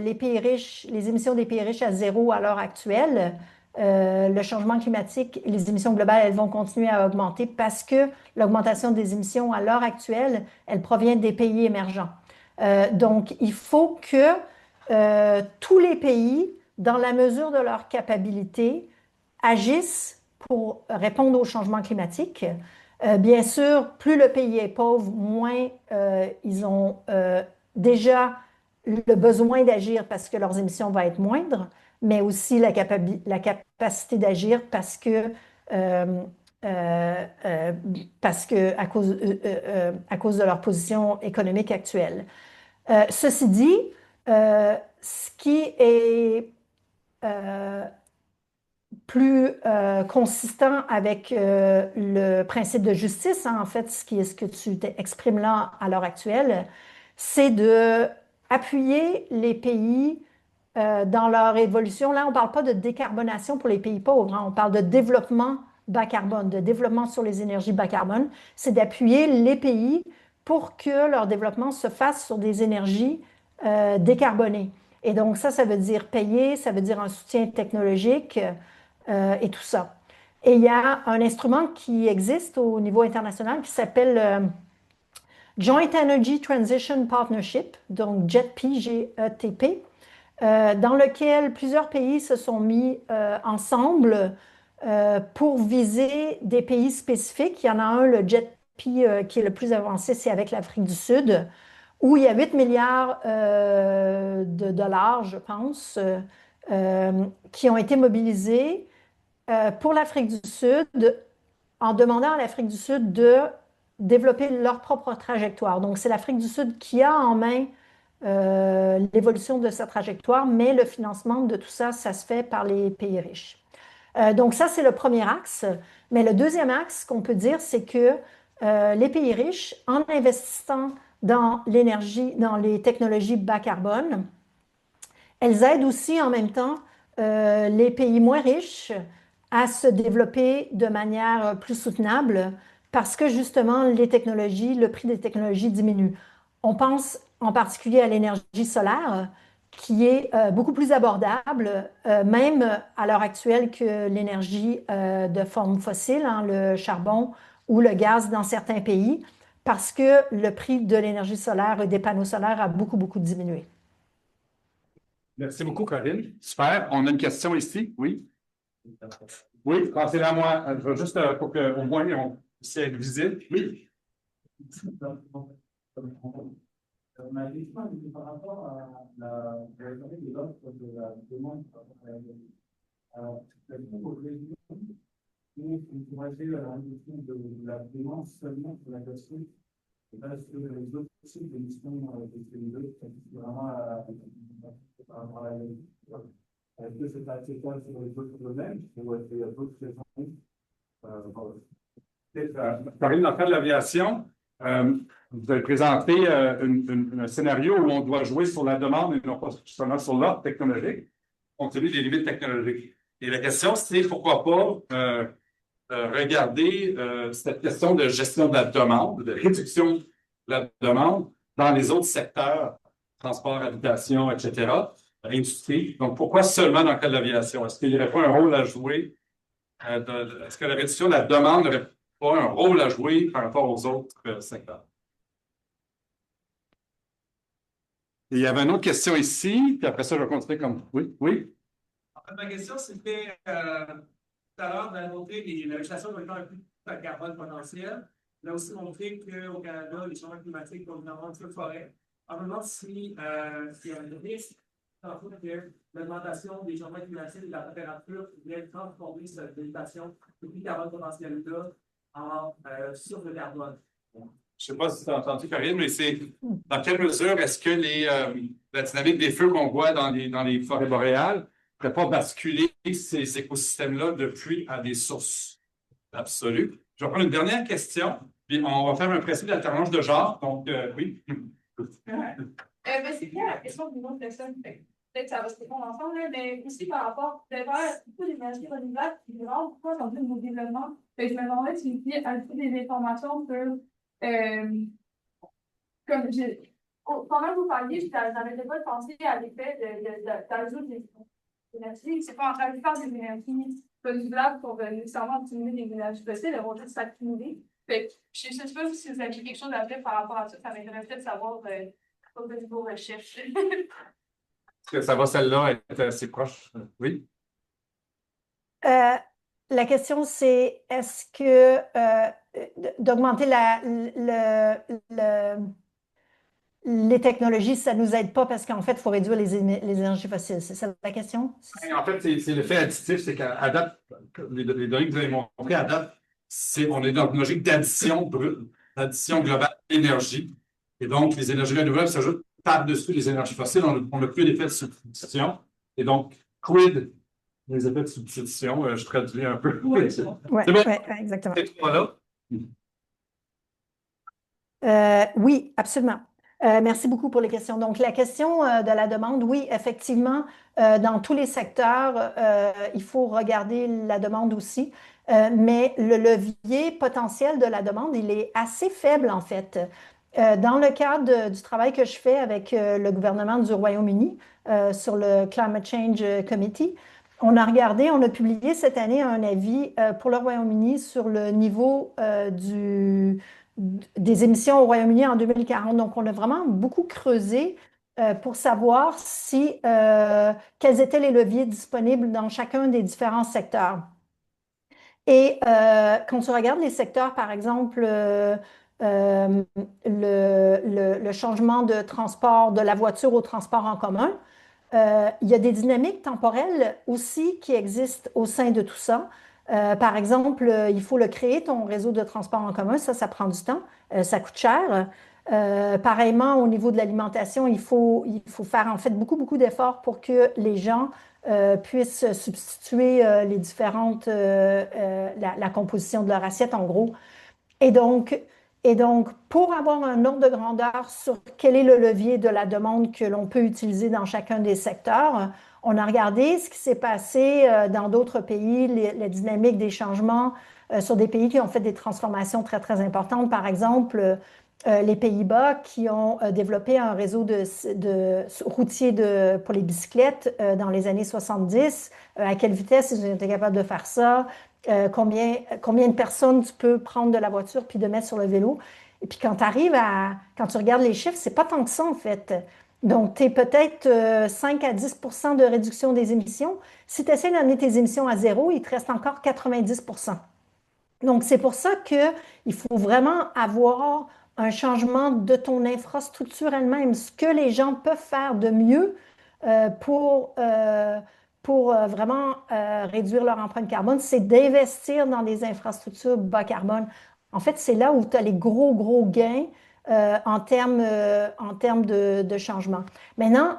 les pays riches, les émissions des pays riches à zéro à l'heure actuelle, le changement climatique et les émissions globales, elles vont continuer à augmenter parce que l'augmentation des émissions à l'heure actuelle, elle provient des pays émergents. Donc, il faut que tous les pays, dans la mesure de leur capacité, agissent pour répondre au changement climatique. Bien sûr, plus le pays est pauvre, moins ils ont déjà le besoin d'agir parce que leurs émissions vont être moindres, mais aussi la capacité d'agir euh, euh, parce que à cause de leur position économique actuelle. Ceci dit, ce qui est plus consistant avec le principe de justice, hein, en fait, ce que tu exprimes là à l'heure actuelle, c'est de appuyer les pays dans leur évolution. Là, on ne parle pas de décarbonation pour les pays pauvres, hein, on parle de développement bas carbone, de développement sur les énergies bas carbone. C'est d'appuyer les pays pour que leur développement se fasse sur des énergies décarbonées. Et donc ça veut dire payer, ça veut dire un soutien technologique et tout ça. Et il y a un instrument qui existe au niveau international qui s'appelle Joint Energy Transition Partnership, donc JETP, G-E-T-P, dans lequel plusieurs pays se sont mis ensemble pour viser des pays spécifiques. Il y en a un, le JETP, qui est le plus avancé, c'est avec l'Afrique du Sud, où il y a 8 milliards de dollars, je pense, qui ont été mobilisés pour l'Afrique du Sud en demandant à l'Afrique du Sud de développer leur propre trajectoire. Donc, c'est l'Afrique du Sud qui a en main l'évolution de sa trajectoire, mais le financement de tout ça, ça se fait par les pays riches. Donc, ça, c'est le premier axe. Mais le deuxième axe qu'on peut dire, c'est que les pays riches, en investissant dans l'énergie, dans les technologies bas carbone, elles aident aussi en même temps les pays moins riches à se développer de manière plus soutenable parce que justement les technologies, le prix des technologies diminue. On pense en particulier à l'énergie solaire qui est beaucoup plus abordable, même à l'heure actuelle que l'énergie de forme fossile, hein, le charbon ou le gaz dans certains pays, parce que le prix de l'énergie solaire et des panneaux solaires a beaucoup, beaucoup diminué. Merci beaucoup, Corinne. Super. On a une question ici. Oui? Oui, passez-la à moi. Je vais juste pour qu'au moins on puisse être visible. Oui. Ma question est par rapport à la durée de l'offre de la demande. Au Brésil, on pourrait faire la question de la demande seulement sur la question, parce que les autres types d'émissions de CO2, c'est vraiment par rapport à la question. Est-ce que c'est acceptable sur les autres domaines ou est-ce qu'il y a d'autres raisons? Corinne, dans le cadre de l'aviation, vous avez présenté un scénario où on doit jouer sur la demande et non pas seulement sur l'offre technologique, compte tenu des limites technologiques. Et la question, c'est pourquoi pas regarder cette question de gestion de la demande, de réduction de la demande dans les autres secteurs, transport, habitation, etc., industrie. Donc, pourquoi seulement dans le cas de l'aviation? Est-ce qu'il n'y aurait pas un rôle à jouer? Est-ce que la réduction de la demande n'aurait pas un rôle à jouer par rapport aux autres secteurs? Et il y avait une autre question ici, puis après ça, je vais continuer comme... Oui, oui? En fait, ma question, c'était tout à l'heure, on a montré la législation doit avoir un plus de carbone potentiel. On a aussi montré qu'au Canada, les changements climatiques vont avoir un feu de forêt. On me demande s'il y a un risque que l'augmentation des changements climatiques et de la température pourrait transformer cette limitation du plus carbone potentiel-là en source de carbone. Je ne sais pas si tu as entendu, Karine, mais c'est dans quelle mesure est-ce que la dynamique des feux qu'on voit dans les forêts boréales ne pourrait pas basculer ces écosystèmes-là de pluie à des sources absolues? Je vais prendre une dernière question, puis on va faire un principe d'alternance de genre. Donc, oui. C'est bien la question d'une autre personne. Peut-être que ça va se répondre ensemble, mais aussi par rapport à beaucoup d'énergie renouvelable qui est vraiment pourquoi dans nos développements. Je me demandais si vous pouviez ajouter des informations sur comme pendant que vous parliez, j'avais pas pensé à l'effet d'ajout des énergies. C'est pas en train de faire des énergies renouvelables pour nécessairement accumuler des énergies fossiles, elles vont juste s'accumuler. Je ne sais pas si vous avez quelque chose à dire par rapport à ça. Ça m'intéresserait de savoir au niveau recherche. Est-ce que ça va, celle-là, être assez proche? Oui? La question, c'est est-ce que d'augmenter les technologies, ça ne nous aide pas parce qu'en fait, il faut réduire les énergies fossiles. C'est ça la question? En fait, c'est l'effet additif, c'est qu'à date, les données que vous avez montrées, à date, on est dans une logique d'addition brute, d'addition globale d'énergie. Et donc, les énergies renouvelables s'ajoutent par-dessus les énergies fossiles. On n'a plus d'effet de substitution. Et donc, quid des effets de substitution? Je traduis un peu. Oui, C'est bon? exactement. Ces trois-là. Oui, absolument. Merci beaucoup pour les questions. Donc, la question de la demande, oui, effectivement, dans tous les secteurs, il faut regarder la demande aussi. Mais le levier potentiel de la demande, il est assez faible, en fait. Dans le cadre du travail que je fais avec le gouvernement du Royaume-Uni sur le Climate Change Committee, on a regardé, on a publié cette année un avis pour le Royaume-Uni sur le niveau des émissions au Royaume-Uni en 2040. Donc, on a vraiment beaucoup creusé pour savoir quels étaient les leviers disponibles dans chacun des différents secteurs. Et quand tu regardes les secteurs, par exemple, le changement de transport de la voiture au transport en commun, il y a des dynamiques temporelles aussi qui existent au sein de tout ça. Par exemple, il faut le créer, ton réseau de transport en commun, ça prend du temps, ça coûte cher. Pareillement, au niveau de l'alimentation, il faut faire en fait beaucoup, beaucoup d'efforts pour que les gens puissent substituer la composition de leur assiette, en gros. Et donc, pour avoir un ordre de grandeur sur quel est le levier de la demande que l'on peut utiliser dans chacun des secteurs, on a regardé ce qui s'est passé dans d'autres pays, les dynamiques des changements sur des pays qui ont fait des transformations très, très importantes. Par exemple, les Pays-Bas qui ont développé un réseau routier pour les bicyclettes dans les années 70. À quelle vitesse ils ont été capables de faire ça? Combien de personnes tu peux prendre de la voiture puis de mettre sur le vélo. Et puis quand tu regardes les chiffres, c'est pas tant que ça en fait. Donc, tu es peut-être 5 à 10 de réduction des émissions. Si tu essaies d'amener tes émissions à zéro, il te reste encore 90 %. Donc, c'est pour ça qu'il faut vraiment avoir un changement de ton infrastructure elle-même, ce que les gens peuvent faire de mieux pour vraiment réduire leur empreinte carbone, c'est d'investir dans des infrastructures bas carbone. En fait, c'est là où tu as les gros, gros gains en termes de changement. Maintenant,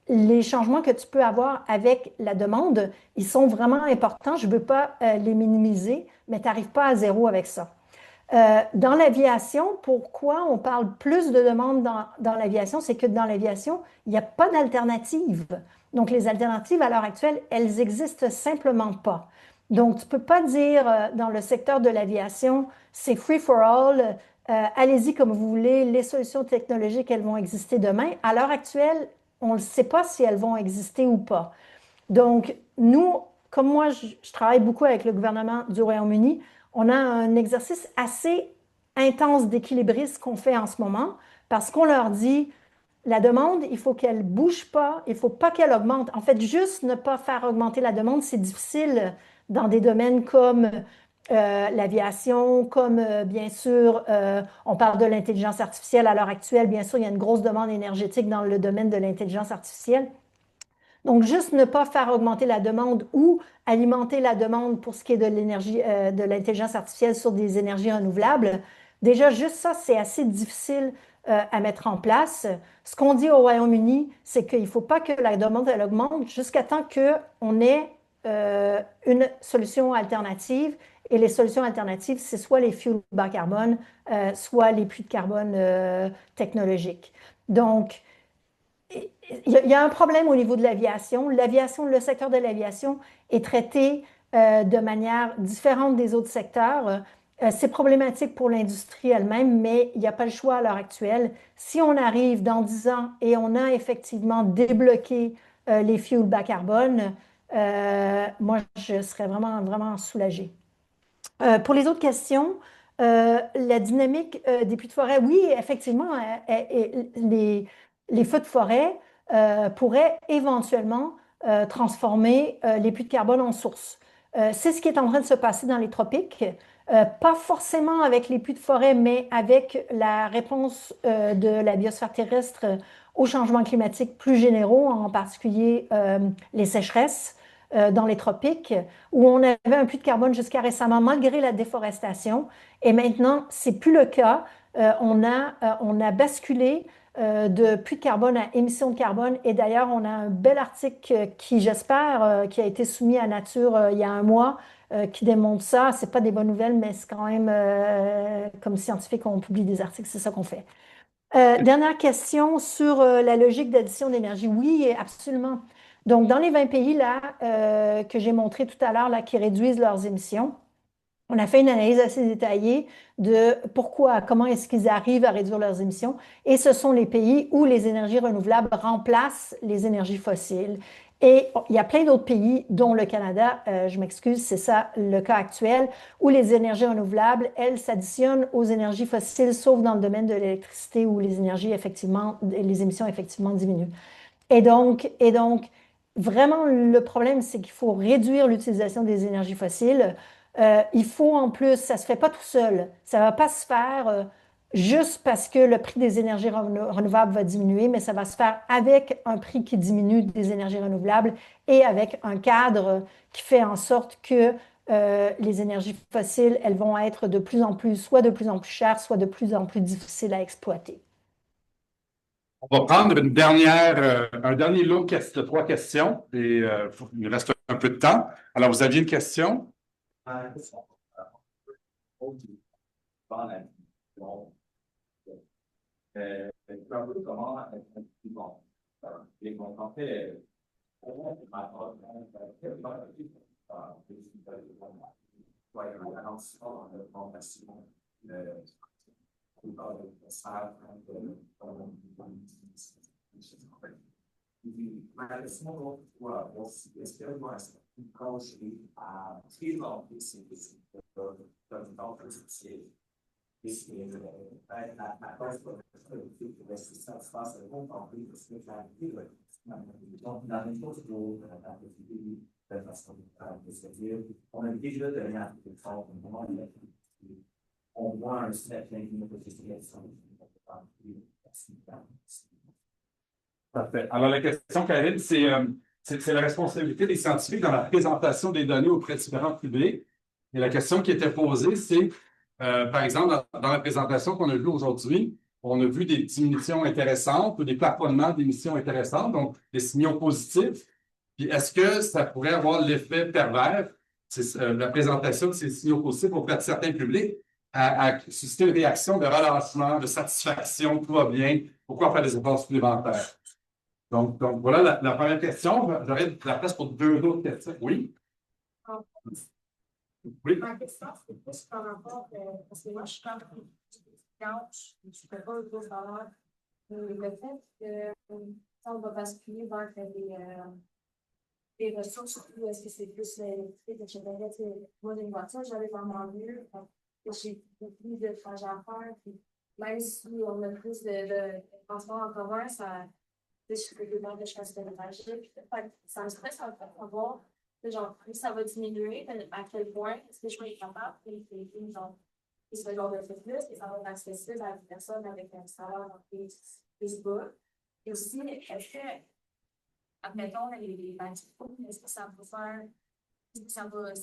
les changements que tu peux avoir avec la demande, ils sont vraiment importants. Je ne veux pas les minimiser, mais tu n'arrives pas à zéro avec ça. Dans l'aviation, pourquoi on parle plus de demande dans l'aviation? C'est que dans l'aviation, il n'y a pas d'alternative. Donc, les alternatives, à l'heure actuelle, elles n'existent simplement pas. Donc, tu ne peux pas dire dans le secteur de l'aviation, c'est free for all, allez-y comme vous voulez, les solutions technologiques, elles vont exister demain. À l'heure actuelle, on ne sait pas si elles vont exister ou pas. Donc, nous, comme moi, je travaille beaucoup avec le gouvernement du Royaume-Uni, on a un exercice assez intense d'équilibrisme qu'on fait en ce moment parce qu'on leur dit, la demande, il faut qu'elle ne bouge pas, il ne faut pas qu'elle augmente. En fait, juste ne pas faire augmenter la demande, c'est difficile dans des domaines comme l'aviation, comme bien sûr, on parle de l'intelligence artificielle à l'heure actuelle. Bien sûr, il y a une grosse demande énergétique dans le domaine de l'intelligence artificielle. Donc, juste ne pas faire augmenter la demande ou alimenter la demande pour ce qui est de l'énergie, de l'intelligence artificielle sur des énergies renouvelables. Déjà, juste ça, c'est assez difficile à mettre en place. Ce qu'on dit au Royaume-Uni, c'est qu'il ne faut pas que la demande elle augmente jusqu'à temps qu'on ait une solution alternative. Et les solutions alternatives, c'est soit les fuels bas carbone, soit les puits de carbone technologiques. Donc, il y a un problème au niveau de l'aviation. Le secteur de l'aviation est traité de manière différente des autres secteurs. C'est problématique pour l'industrie elle-même, mais il n'y a pas le choix à l'heure actuelle. Si on arrive dans 10 ans et on a effectivement débloqué les fuels bas carbone, moi, je serais vraiment, vraiment soulagée. Pour les autres questions, la dynamique des puits de forêt, oui, effectivement, les feux de forêt pourraient éventuellement transformer les puits de carbone en source. C'est ce qui est en train de se passer dans les tropiques. pas forcément avec les puits de forêt, mais avec la réponse de la biosphère terrestre aux changements climatiques plus généraux, en particulier les sécheresses dans les tropiques, où on avait un puits de carbone jusqu'à récemment, malgré la déforestation. Et maintenant, c'est plus le cas. On a basculé de puits de carbone à émissions de carbone. Et d'ailleurs, on a un bel article qui, j'espère, qui a été soumis à Nature il y a un mois, qui démontre ça. C'est pas des bonnes nouvelles, mais c'est quand même, comme scientifique, on publie des articles, c'est ça qu'on fait. Dernière question sur la logique d'addition d'énergie. Oui, absolument. Donc, dans les 20 pays là, que j'ai montré tout à l'heure, là, qui réduisent leurs émissions, on a fait une analyse assez détaillée de pourquoi, comment est-ce qu'ils arrivent à réduire leurs émissions. Et ce sont les pays où les énergies renouvelables remplacent les énergies fossiles. Et il y a plein d'autres pays, dont le Canada, je m'excuse, c'est ça le cas actuel, où les énergies renouvelables, elles, s'additionnent aux énergies fossiles, sauf dans le domaine de l'électricité où les énergies, effectivement, les émissions, effectivement, diminuent. Et donc, vraiment, le problème, c'est qu'il faut réduire l'utilisation des énergies fossiles. Il faut en plus, ça ne se fait pas tout seul. Ça ne va pas se faire juste parce que le prix des énergies renouvelables va diminuer, mais ça va se faire avec un prix qui diminue des énergies renouvelables et avec un cadre qui fait en sorte que les énergies fossiles, elles vont être de plus en plus, soit de plus en plus chères, soit de plus en plus difficiles à exploiter. On va prendre un dernier lot de 3 questions et il nous reste un peu de temps. Alors, vous aviez une question? Parfait. Alors, la question, Karine, c'est la responsabilité des scientifiques dans la présentation des données auprès de différents publics. Et la question qui était posée, c'est, par exemple, dans la présentation qu'on a vue aujourd'hui, on a vu des diminutions intéressantes ou des plafonnements d'émissions intéressantes, donc des signaux positifs. Puis, est-ce que ça pourrait avoir l'effet pervers, la présentation de ces signaux positifs auprès de certains publics, à susciter une réaction de relâchement, de satisfaction, tout va bien, pourquoi faire des efforts supplémentaires? Donc voilà la première question. J'aurais de la place pour 2 autres questions. Oui? Oui? Ma question, c'est plus par rapport, parce que moi, je suis quand même étudiante, je ne suis pas au gros salaire. Le fait que on va basculer vers des ressources, ou est-ce que c'est plus l'électricité, etc. Moi, j'ai une voiture, j'avais vraiment mieux. J'ai beaucoup de trajets à faire. Puis même si on a plus de transport en commun, ça. Je fais des que je fasse de trajet. Ça me stresse un peu de voir. Genre, ça va diminuer, à quel point est-ce que je vais être capable de faire genre, ce genre de fait plus, et ça va être accessible à des personnes avec un salaire Facebook. Et aussi, est-ce que, admettons, les bâtiments, est-ce que ça va faire, ça va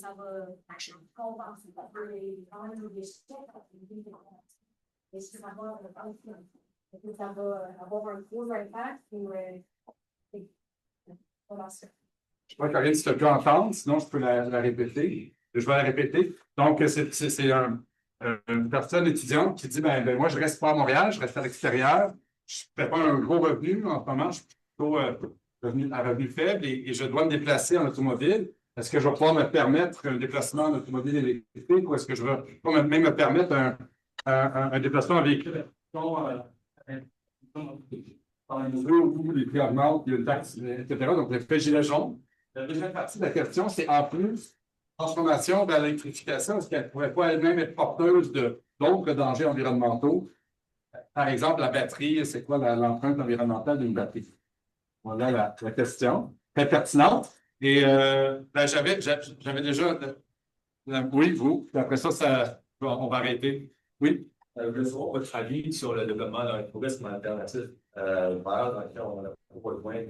compenser un peu les ventes ou les chèques, est-ce que ça va avoir un gros impact ou voilà ça. Je crois que Karine, si tu as pu entendre, sinon je peux la répéter. Je vais la répéter. Donc, c'est une personne étudiante qui dit ben, moi, je ne reste pas à Montréal, je reste à l'extérieur. Je ne fais pas un gros revenu en ce moment, je suis plutôt à revenu faible et je dois me déplacer en automobile. Est-ce que je vais pouvoir me permettre un déplacement en automobile électrique ou est-ce que je vais même me permettre un déplacement en véhicule? Dans la mesure où les prix augmentent, il y a une taxe, etc. Donc, l'effet gilet jaune. La deuxième partie de la question, c'est en plus, transformation vers l'électrification, est-ce qu'elle ne pourrait pas elle-même être porteuse d'autres dangers environnementaux? Par exemple, la batterie, c'est quoi l'empreinte environnementale d'une batterie? Voilà la question. Très pertinente. Et j'avais déjà Oui, vous. Puis après ça, on va arrêter. Oui. Je veux savoir votre avis sur le développement d'un tourisme alternatif vert, dans lequel on n'a pas besoin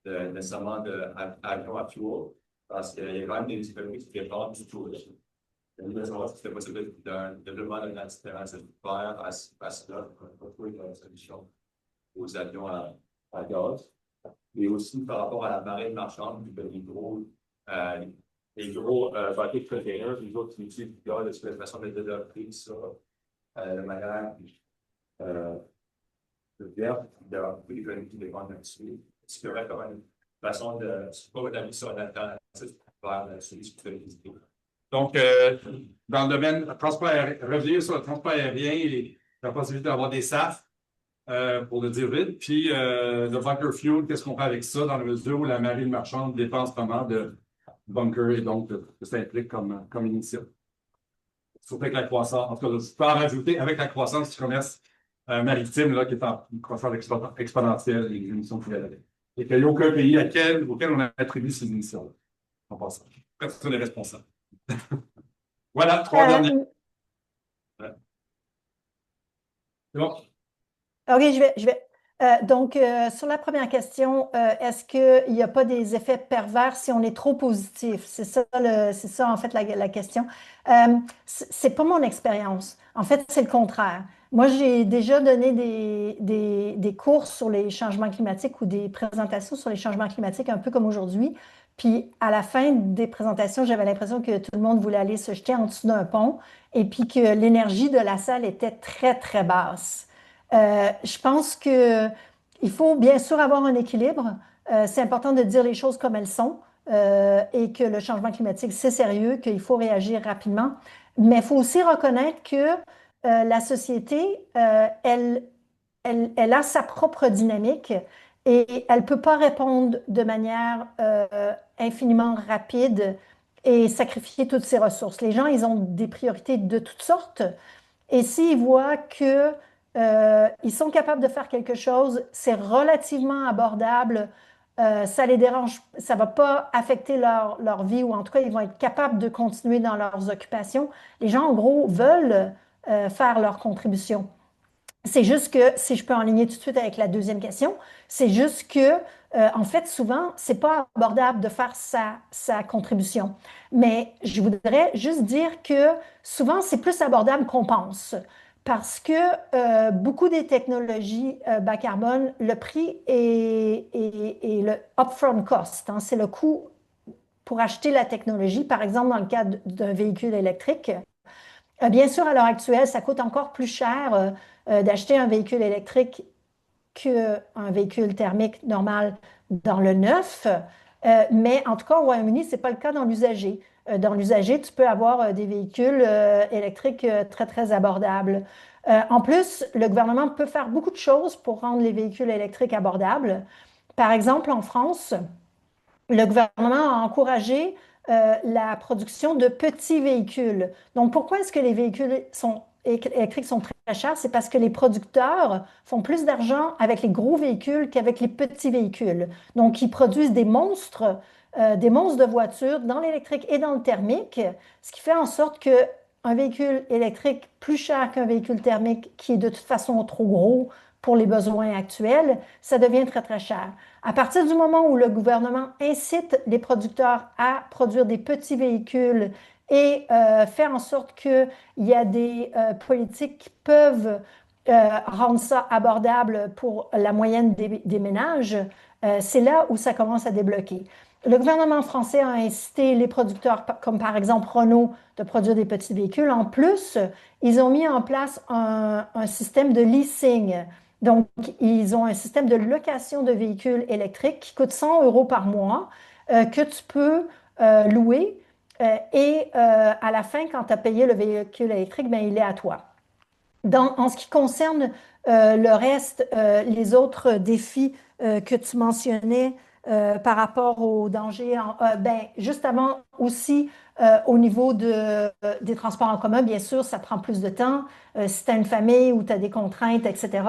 nécessairement d'agro-fuel, parce qu'il y a quand même des économies qui dépendent du tourisme. Je voulais savoir si c'était possible d'un développement d'un alternatif vert à cela, pour trouver une solution aux avions à gaz. Et aussi par rapport à la marine marchande, les gros bateaux de containers, les autres qui utilisent du gaz, c'est la façon de développer ça de manière verte, d'avoir beaucoup d'économies qui dépendent là-dessus. Est-ce qu'il y aurait quand même une façon de se programmer sur un alternative vers celui qui fait visiter? Donc, dans le domaine transport aérien, revenir sur le transport aérien et la possibilité d'avoir des SAF, pour le dire vite, puis le bunker fuel, qu'est-ce qu'on fait avec ça dans le mesure où la marine marchande dépense vraiment de bunker et donc ça implique comme initiative. Surtout avec la croissance, en tout cas, je peux en rajouter avec la croissance du commerce maritime là, qui est en croissance exponentielle, les émissions qu'il y a là. Et qu'il n'y a aucun pays auquel on attribue ces émissions-là. En passant. Personne n'est responsable. Voilà, 3 dernières. Ouais. C'est bon. OK, je vais. Donc, sur la première question, est-ce qu'il n'y a pas des effets pervers si on est trop positif? C'est ça en fait la question. C'est pas mon expérience. En fait, c'est le contraire. Moi, j'ai déjà donné des cours sur les changements climatiques ou des présentations sur les changements climatiques, un peu comme aujourd'hui. Puis, à la fin des présentations, j'avais l'impression que tout le monde voulait aller se jeter en dessous d'un pont et puis que l'énergie de la salle était très, très basse. Je pense que il faut bien sûr avoir un équilibre. C'est important de dire les choses comme elles sont et que le changement climatique, c'est sérieux, qu'il faut réagir rapidement. Mais il faut aussi reconnaître que la société, elle a sa propre dynamique et elle ne peut pas répondre de manière infiniment rapide et sacrifier toutes ses ressources. Les gens, ils ont des priorités de toutes sortes. Et s'ils voient que ils sont capables de faire quelque chose, c'est relativement abordable, ça les dérange, ça va pas affecter leur vie ou en tout cas, ils vont être capables de continuer dans leurs occupations. Les gens, en gros, veulent faire leur contribution. C'est juste que, si je peux enligner tout de suite avec la deuxième question, c'est juste que, en fait, souvent, c'est pas abordable de faire sa contribution. Mais je voudrais juste dire que souvent, c'est plus abordable qu'on pense. Parce que beaucoup des technologies bas carbone, le prix est le upfront cost, hein, c'est le coût pour acheter la technologie. Par exemple, dans le cadre d'un véhicule électrique, bien sûr, à l'heure actuelle, ça coûte encore plus cher d'acheter un véhicule électrique qu'un véhicule thermique normal dans le neuf. Mais en tout cas, au Royaume-Uni, ce n'est pas le cas dans l'usager. Dans l'usager, tu peux avoir des véhicules électriques très, très abordables. En plus, le gouvernement peut faire beaucoup de choses pour rendre les véhicules électriques abordables. Par exemple, en France, le gouvernement a encouragé la production de petits véhicules. Donc, pourquoi est-ce que les véhicules électriques sont très chers? C'est parce que les producteurs font plus d'argent avec les gros véhicules qu'avec les petits véhicules. Donc, ils produisent des monstres de voitures dans l'électrique et dans le thermique, ce qui fait en sorte qu'un véhicule électrique plus cher qu'un véhicule thermique qui est de toute façon trop gros pour les besoins actuels, ça devient très, très cher. À partir du moment où le gouvernement incite les producteurs à produire des petits véhicules et faire en sorte qu'il y a des politiques qui peuvent rendre ça abordable pour la moyenne des ménages, c'est là où ça commence à débloquer. Le gouvernement français a incité les producteurs, comme par exemple Renault, de produire des petits véhicules. En plus, ils ont mis en place un système de leasing. Donc, ils ont un système de location de véhicules électriques qui coûte 100 € par mois, que tu peux louer. Et à la fin, quand tu as payé le véhicule électrique, ben, il est à toi. En ce qui concerne le reste, les autres défis que tu mentionnais par rapport aux dangers, ben, juste avant aussi, au niveau des transports en commun, bien sûr, ça prend plus de temps. Si tu as une famille ou tu as des contraintes, etc.,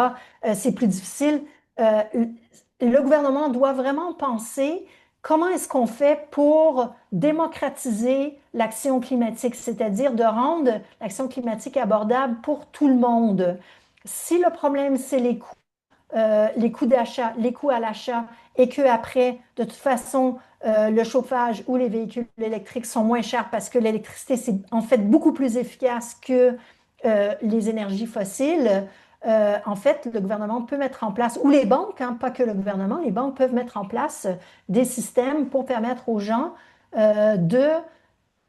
c'est plus difficile. Le gouvernement doit vraiment penser comment est-ce qu'on fait pour démocratiser l'action climatique, c'est-à-dire de rendre l'action climatique abordable pour tout le monde? Si le problème, c'est les coûts d'achat, les coûts à l'achat, et qu'après, de toute façon, le chauffage ou les véhicules électriques sont moins chers parce que l'électricité, c'est en fait beaucoup plus efficace que les énergies fossiles. En fait, le gouvernement peut mettre en place, ou les banques, hein, pas que le gouvernement, les banques peuvent mettre en place des systèmes pour permettre aux gens de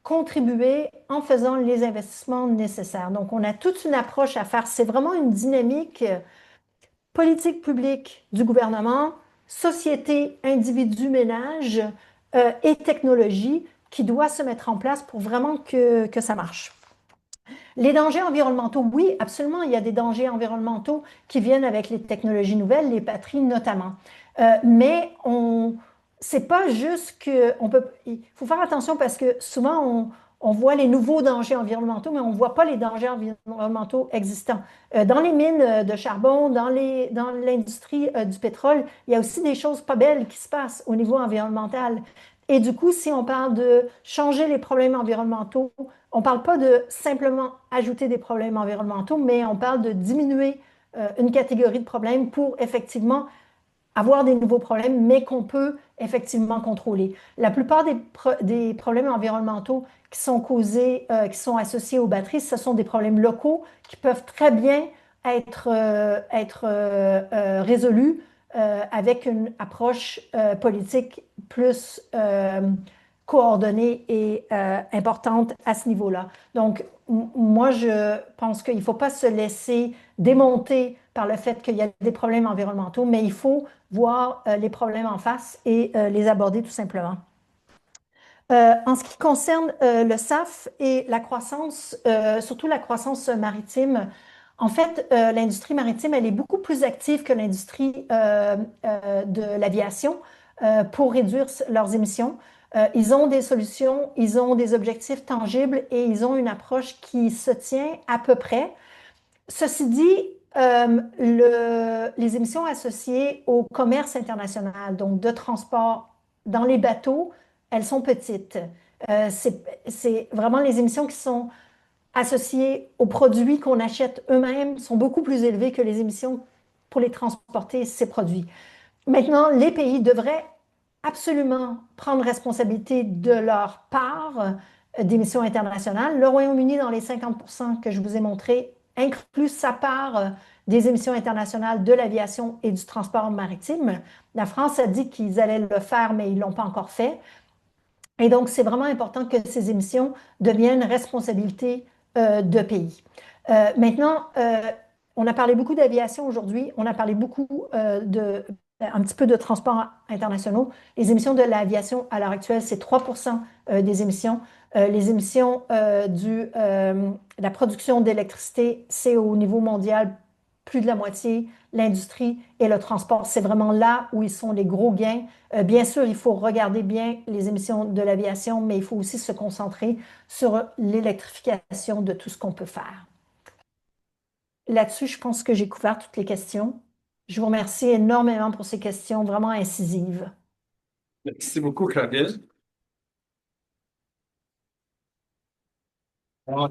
contribuer en faisant les investissements nécessaires. Donc, on a toute une approche à faire. C'est vraiment une dynamique politique publique du gouvernement, société, individu, ménage et technologie qui doit se mettre en place pour vraiment que ça marche. Les dangers environnementaux, oui, absolument, il y a des dangers environnementaux qui viennent avec les technologies nouvelles, les batteries notamment. Mais c'est pas juste que il faut faire attention parce que souvent on voit les nouveaux dangers environnementaux, mais on ne voit pas les dangers environnementaux existants. Dans les mines de charbon, dans l'industrie du pétrole, il y a aussi des choses pas belles qui se passent au niveau environnemental. Et du coup, si on parle de changer les problèmes environnementaux, on ne parle pas de simplement ajouter des problèmes environnementaux, mais on parle de diminuer une catégorie de problèmes pour effectivement avoir des nouveaux problèmes, mais qu'on peut effectivement contrôler. La plupart des problèmes environnementaux qui sont causés, qui sont associés aux batteries, ce sont des problèmes locaux qui peuvent très bien être résolus avec une approche politique plus coordonnée et importante à ce niveau-là. Donc, moi, je pense qu'il ne faut pas se laisser démonter par le fait qu'il y a des problèmes environnementaux, mais il faut voir les problèmes en face et les aborder tout simplement. En ce qui concerne le SAF et la croissance, surtout la croissance maritime, en fait, l'industrie maritime, elle est beaucoup plus active que l'industrie de l'aviation pour réduire leurs émissions. Ils ont des solutions, ils ont des objectifs tangibles et ils ont une approche qui se tient à peu près. Ceci dit, les émissions associées au commerce international, donc de transport dans les bateaux, elles sont petites. C'est vraiment les émissions qui sont associées aux produits qu'on achète eux-mêmes sont beaucoup plus élevées que les émissions pour les transporter, ces produits. Maintenant, les pays devraient absolument prendre responsabilité de leur part d'émissions internationales. Le Royaume-Uni, dans les 50% que je vous ai montrés, inclut sa part des émissions internationales de l'aviation et du transport maritime. La France a dit qu'ils allaient le faire, mais ils ne l'ont pas encore fait. Et donc, c'est vraiment important que ces émissions deviennent responsabilité de pays. Maintenant, on a parlé beaucoup d'aviation aujourd'hui, on a parlé beaucoup un petit peu de transports internationaux. Les émissions de l'aviation à l'heure actuelle, c'est 3% des émissions. Les émissions de la production d'électricité, c'est au niveau mondial plus de la moitié. L'industrie et le transport, c'est vraiment là où ils sont les gros gains. Bien sûr, il faut regarder bien les émissions de l'aviation, mais il faut aussi se concentrer sur l'électrification de tout ce qu'on peut faire. Là-dessus, je pense que j'ai couvert toutes les questions. Je vous remercie énormément pour ces questions vraiment incisives. Merci beaucoup, Claudine. Alors,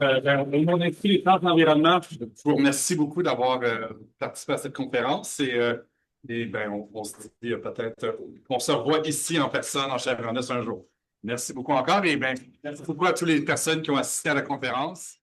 mon invité les Sciences de l'environnement, je vous remercie beaucoup d'avoir participé à cette conférence et on se dit peut-être qu'on se revoit ici en personne en Chair et en os un jour. Merci beaucoup encore et merci beaucoup à toutes les personnes qui ont assisté à la conférence.